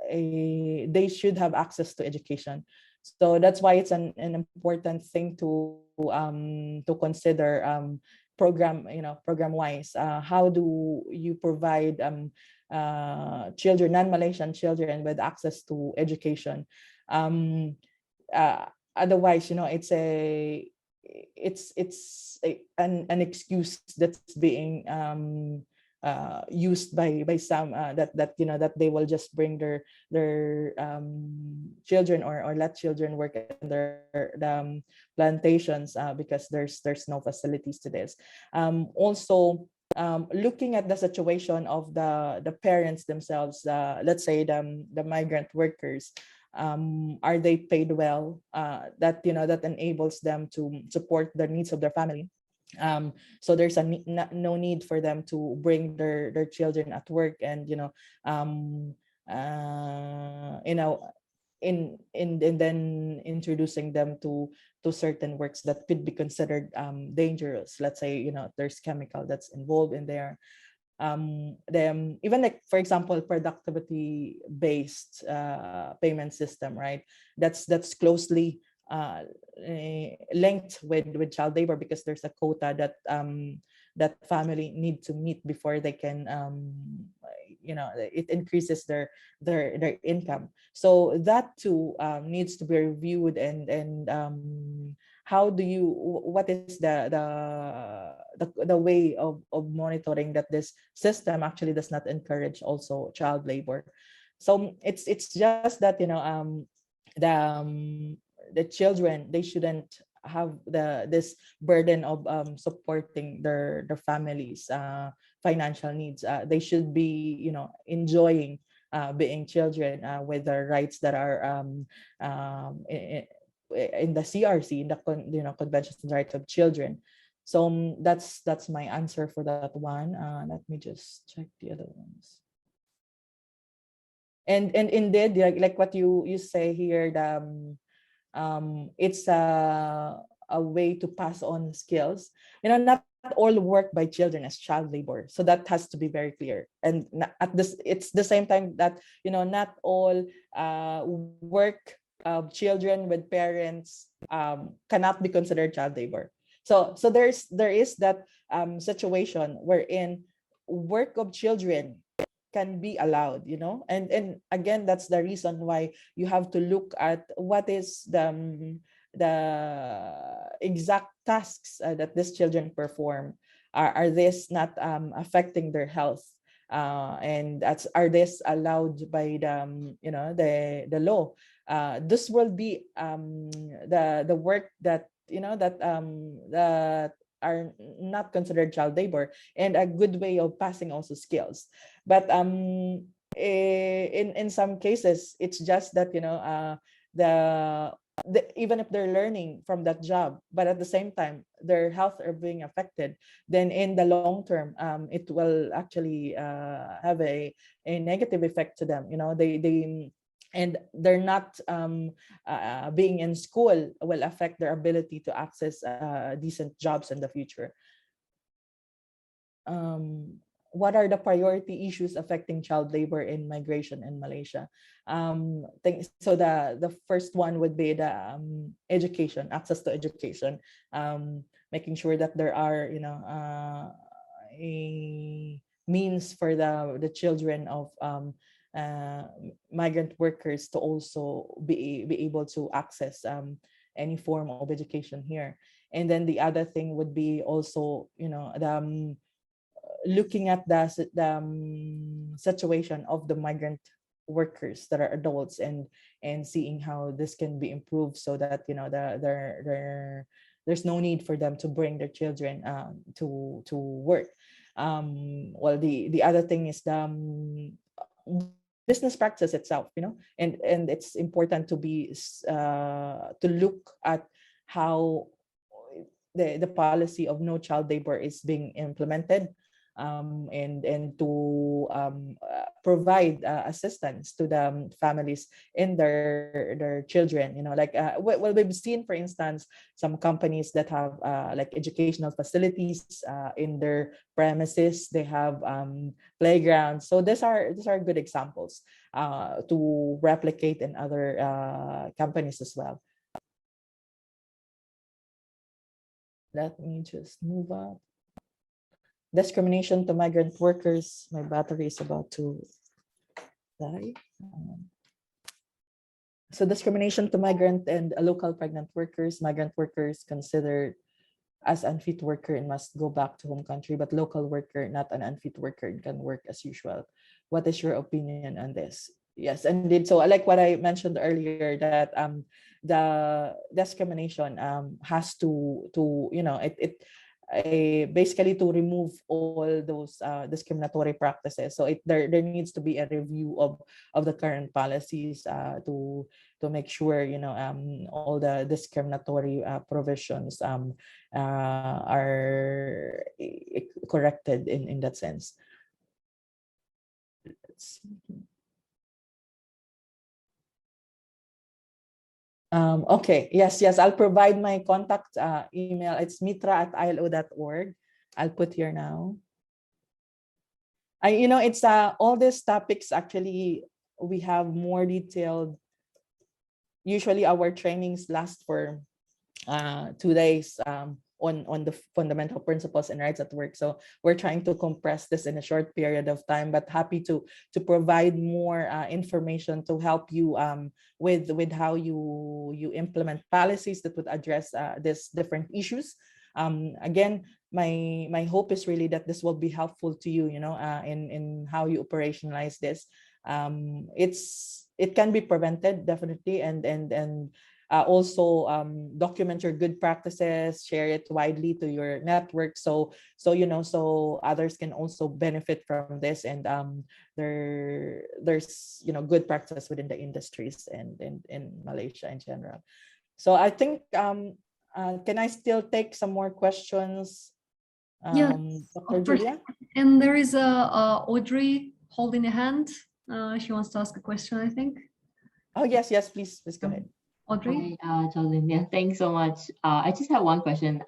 they should have access to education. So that's why it's an important thing to consider, program wise. How do you provide children, non-Malaysian children, with access to education? Otherwise, it's an excuse that's being used by some, that that they will just bring their children, or let children work in their plantations, because there's no facilities to this. Also, looking at the situation of the parents themselves, let's say the migrant workers, are they paid well, that that enables them to support the needs of their family. So there's no need for them to bring their children at work, and um you know and then introducing them to certain works that could be considered dangerous. Let's say there's chemical that's involved in there. Them even, like, for example, productivity based payment system, right? That's closely linked with child labor, because there's a quota that family need to meet before they can it increases their income. So that too needs to be reviewed. And how do you what is the way of monitoring that this system actually does not encourage also child labor? So it's just that the the children, they shouldn't have this burden of supporting their families financial needs. They should be enjoying being children with the rights that are in the CRC, in the Convention on the Rights of Children. So that's my answer for that one. Let me just check the other ones. And indeed, like what you say here, it's a way to pass on skills. Not all work by children is child labor, so that has to be very clear. And at this, it's the same time that not all work of children with parents cannot be considered child labor. So there is that situation wherein work of children can be allowed, and again, that's the reason why you have to look at what is the exact tasks that these children perform. Are this not affecting their health, and are this allowed by the law? This will be the work that that are not considered child labor, and a good way of passing also skills. But in some cases, it's just that even if they're learning from that job, but at the same time their health are being affected, then in the long term it will actually have a negative effect to them. They and they're not being in school will affect their ability to access decent jobs in the future. What are the priority issues affecting child labor in migration in Malaysia? So the first one would be the education, access to education, making sure that there are a means for the children of migrant workers to also be able to access any form of education here. And then the other thing would be also looking at the situation of the migrant workers that are adults, and seeing how this can be improved, so that there's no need for them to bring their children to work. Well, the other thing is the business practice itself, and it's important to be to look at how the policy of no child labor is being implemented, and to provide assistance to the families in their children. Like well, we've seen, for instance, some companies that have like educational facilities in their premises. They have playgrounds. So these are good examples to replicate in other companies as well. Let me just move on. Discrimination to migrant workers. My battery is about to die. So discrimination to migrant and local pregnant workers. Migrant workers considered as unfit worker and must go back to home country, but local worker, not an unfit worker, can work as usual. What is your opinion on this? Yes, indeed. So I like what I mentioned earlier, that the discrimination has to basically to remove all those discriminatory practices. So there needs to be a review of the current policies to make sure all the discriminatory provisions are corrected in that sense. Let's see. Okay, yes, I'll provide my contact email. It's mitra@ilo.org. I'll put here now. It's all these topics, actually, we have more detailed. Usually our trainings last for 2 days on the fundamental principles and rights at work. So we're trying to compress this in a short period of time, but happy to provide more information to help you with how you implement policies that would address these different issues. Again, my hope is really that this will be helpful to you, in how you operationalize this. It can be prevented, definitely, and also document your good practices, share it widely to your network, so others can also benefit from this, and there's good practice within the industries and in Malaysia in general. So I think can I still take some more questions? Yeah, Dr. Julia? And there is Audrey holding a hand. She wants to ask a question, I think. Oh, yes, please go ahead. Audrey? Hi, Jolene. Yeah, thanks so much. I just have one question.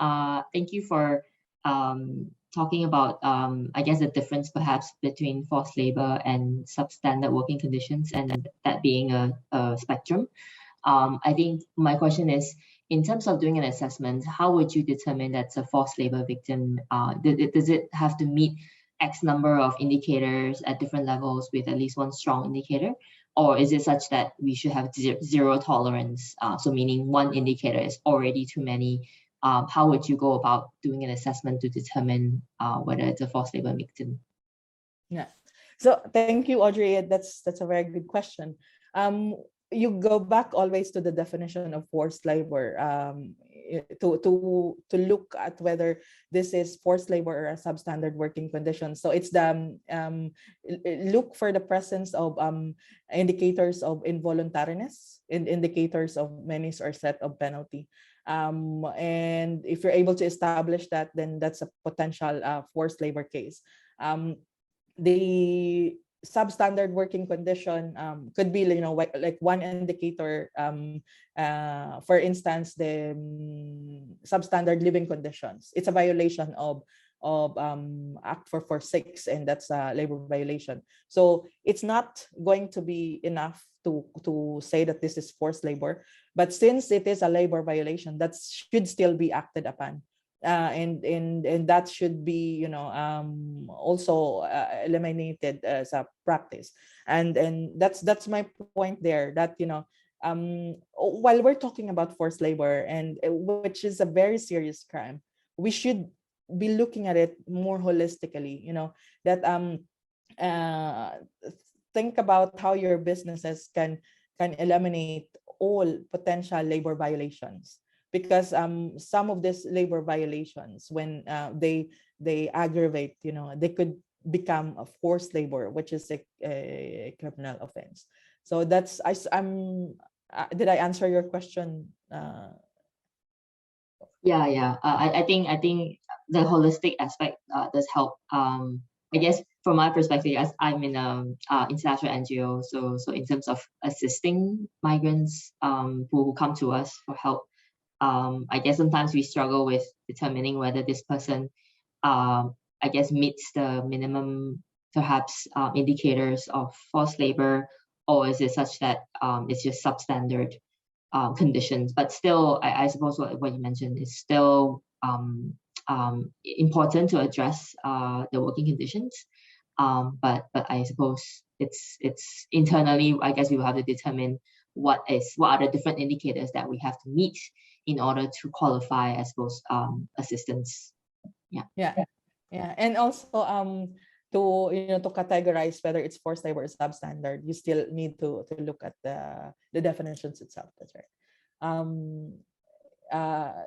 Thank you for talking about, I guess, the difference perhaps between forced labor and substandard working conditions, and that being a spectrum. I think my question is, in terms of doing an assessment, how would you determine that's a forced labor victim? Does it have to meet X number of indicators at different levels with at least one strong indicator? Or is it such that we should have zero tolerance? So meaning one indicator is already too many. How would you go about doing an assessment to determine whether it's a forced labor victim? Yeah. So thank you, Audrey. That's a very good question. You go back always to the definition of forced labor to look at whether this is forced labor or a substandard working condition. So it's the look for the presence of indicators of involuntariness, indicators of menace or threat of penalty. And if you're able to establish that, then that's a potential forced labor case. The substandard working condition could be like one indicator, for instance, the substandard living conditions. It's a violation of Act 446, and that's a labor violation. So it's not going to be enough to say that this is forced labor, but since it is a labor violation, that should still be acted upon. And that should be also eliminated as a practice, and that's my point there, that while we're talking about forced labor, and which is a very serious crime, we should be looking at it more holistically, that think about how your businesses can eliminate all potential labor violations, because some of these labor violations, when they aggravate, they could become a forced labor, which is a criminal offense. So that's did I answer your question? Yeah. I think the holistic aspect does help. I guess from my perspective, as I'm in an international NGO, so in terms of assisting migrants who come to us for help, I guess sometimes we struggle with determining whether this person, I guess, meets the minimum, perhaps, indicators of forced labor, or is it such that it's just substandard conditions. But still, I suppose what you mentioned is still important to address the working conditions. But I suppose it's internally, I guess we will have to determine what are the different indicators that we have to meet in order to qualify as both assistants. And also to to categorize whether it's forced labor or substandard, you still need to look at the definitions itself. That's right.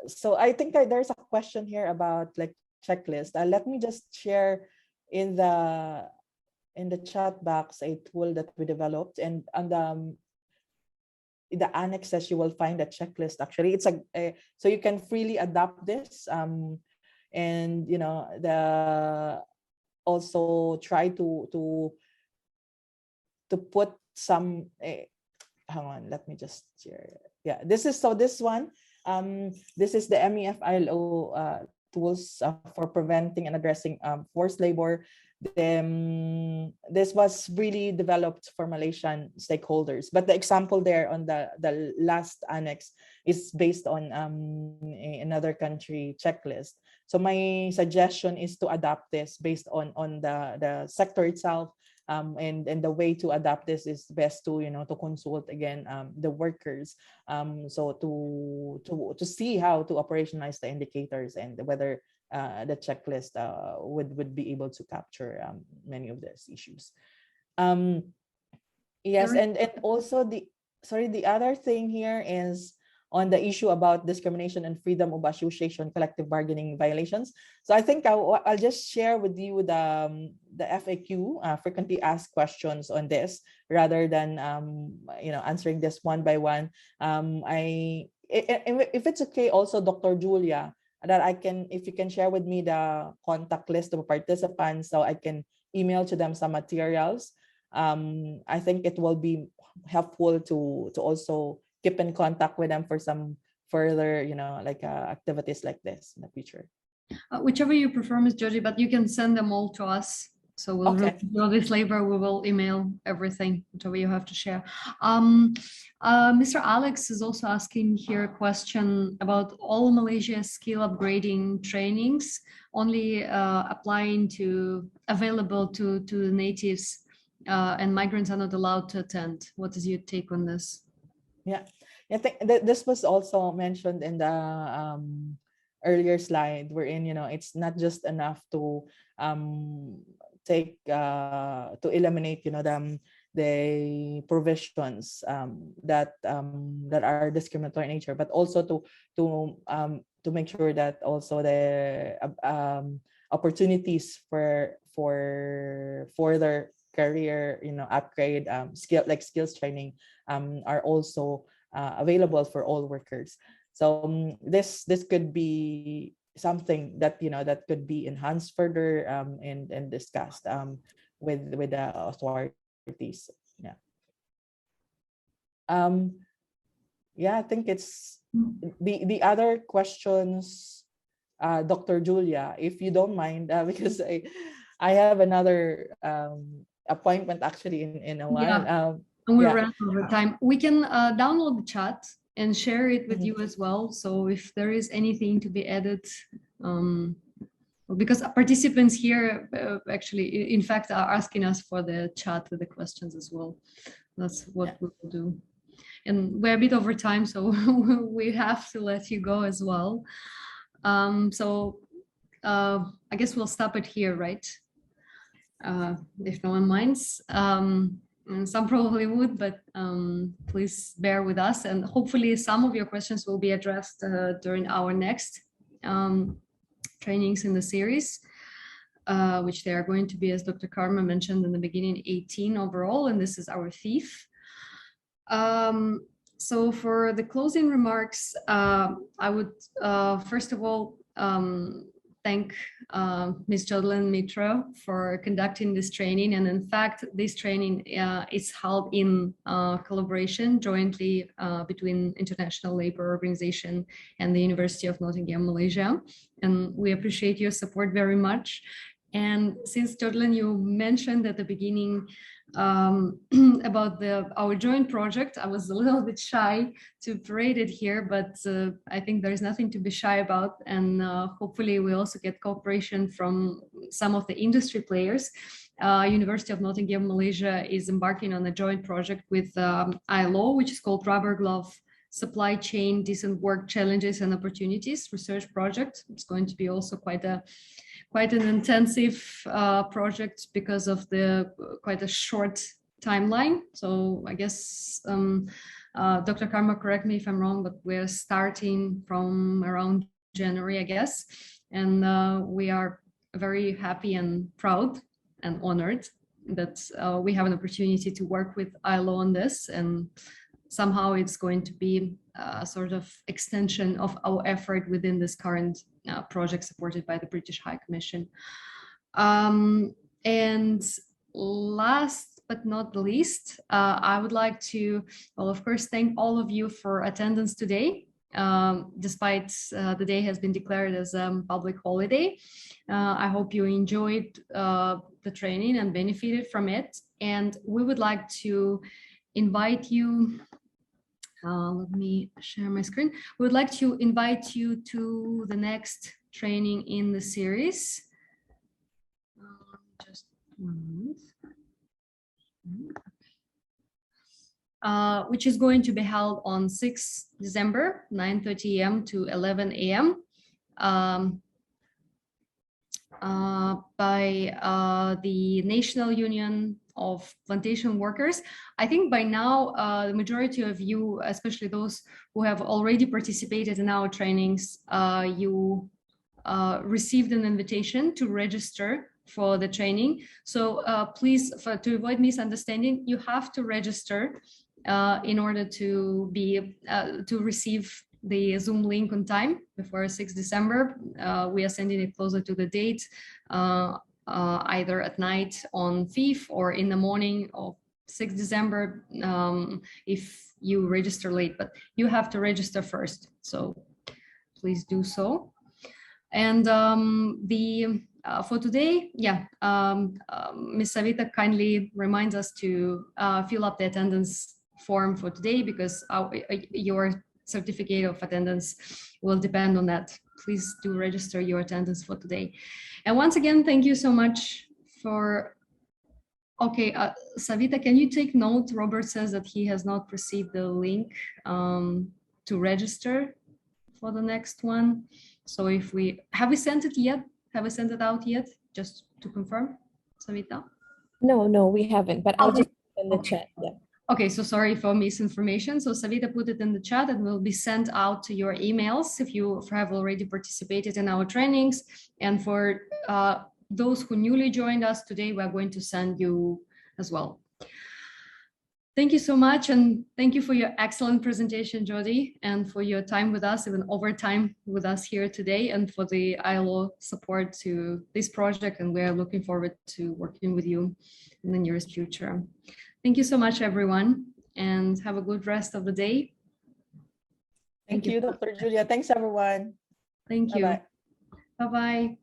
So I think there's a question here about like checklist. Let me just share in the chat box a tool that we developed, and on the annexes you will find a checklist. Actually, it's so you can freely adopt this, and the also try to put some. Hang on, let me just share. Yeah, this is this one. This is the MEF-ILO tools for preventing and addressing forced labor. This was really developed for Malaysian stakeholders, but the example there on the last annex is based on another country checklist. So my suggestion is to adapt this based on the sector itself. And the way to adapt this is best to to consult again the workers, so to see how to operationalize the indicators and whether the checklist would be able to capture many of these issues. Yes, and also the other thing here is on the issue about discrimination and freedom of association, collective bargaining violations. So I think I'll just share with you the FAQ, frequently asked questions on this, rather than answering this one by one. If it's okay, also Dr. Julia, that if you can share with me the contact list of participants, so I can email to them some materials. I think it will be helpful to also keep in contact with them for some further, activities like this in the future. Whichever you prefer, Ms. Georgie, but you can send them all to us. So we'll do this later. We will email everything, whatever you have to share. Mr. Alex is also asking here a question about all Malaysia skill upgrading trainings only available to natives, and migrants are not allowed to attend. What is your take on this? Yeah, I think this was also mentioned in the earlier slide, wherein it's not just enough to eliminate the provisions that are discriminatory in nature, but also to make sure that also the opportunities for further career upgrade, skills training are also available for all workers. So this could be something that that could be enhanced further and discussed with the authorities. I think it's the other questions, Dr. Julia, if you don't mind, because I have another appointment actually in a while. Yeah. And we ran over time. We can download the chat and share it with you as well. So if there is anything to be added, because participants here actually, in fact, are asking us for the chat with the questions as well. That's what we will do. And we're a bit over time, so we have to let you go as well. So I guess we'll stop it here, right? If no one minds. And some probably would, but please bear with us. And hopefully some of your questions will be addressed during our next trainings in the series, which they are going to be, as Dr. Karma mentioned in the beginning, 18 overall, and this is our fifth. So for the closing remarks, I would first of all thank Ms. Jodlyn Mitra for conducting this training. And in fact, this training is held in collaboration jointly between International Labour Organization and the University of Nottingham, Malaysia. And we appreciate your support very much. And since Jodlyn, you mentioned at the beginning about our joint project, I was a little bit shy to parade it here, but I think there's nothing to be shy about, and hopefully we also get cooperation from some of the industry players. University of Nottingham, Malaysia is embarking on a joint project with ILO, which is called Rubber Glove Supply Chain Decent Work Challenges and Opportunities Research Project. It's going to be also quite an intensive project because of the quite a short timeline. So I guess Dr. Karma, correct me if I'm wrong, but we're starting from around January, I guess. And we are very happy and proud and honored that we have an opportunity to work with ILO on this, and somehow it's going to be a sort of extension of our effort within this current project supported by the British High Commission. And last but not least, I would like to, well, of course, thank all of you for attendance today. Despite the day has been declared as a public holiday. I hope you enjoyed the training and benefited from it. And we would like to invite you, let me share my screen. We would like to invite you to the next training in the series. Just 1 minute. Which is going to be held on 6th December, 9:30 a.m. to 11 a.m. By the National Union of Plantation Workers. I think by now, the majority of you, especially those who have already participated in our trainings, you received an invitation to register for the training. So please, to avoid misunderstanding, you have to register in order to be to receive the Zoom link on time before 6th December. We are sending it closer to the date, either at night on 5th or in the morning of 6th December if you register late, but you have to register first. So please do so. And for today, Ms. Savita kindly reminds us to fill up the attendance form for today, because your certificate of attendance will depend on that. Please do register your attendance for today. And once again, thank you so much for, okay, Savita, can you take note? Robert says that he has not received the link to register for the next one. So if have we sent it yet? Have we sent it out yet? Just to confirm, Savita? No, we haven't, but I'll just put in the chat. Yeah. Okay, so sorry for misinformation. So Savita put it in the chat and will be sent out to your emails if you have already participated in our trainings. And for those who newly joined us today, we're going to send you as well. Thank you so much. And thank you for your excellent presentation, Jody, and for your time with us, even overtime with us here today, and for the ILO support to this project. And we're looking forward to working with you in the nearest future. Thank you so much, everyone, and have a good rest of the day. Thank you, Dr. Julia. Thanks, everyone. Thank you. Bye-bye. Bye-bye.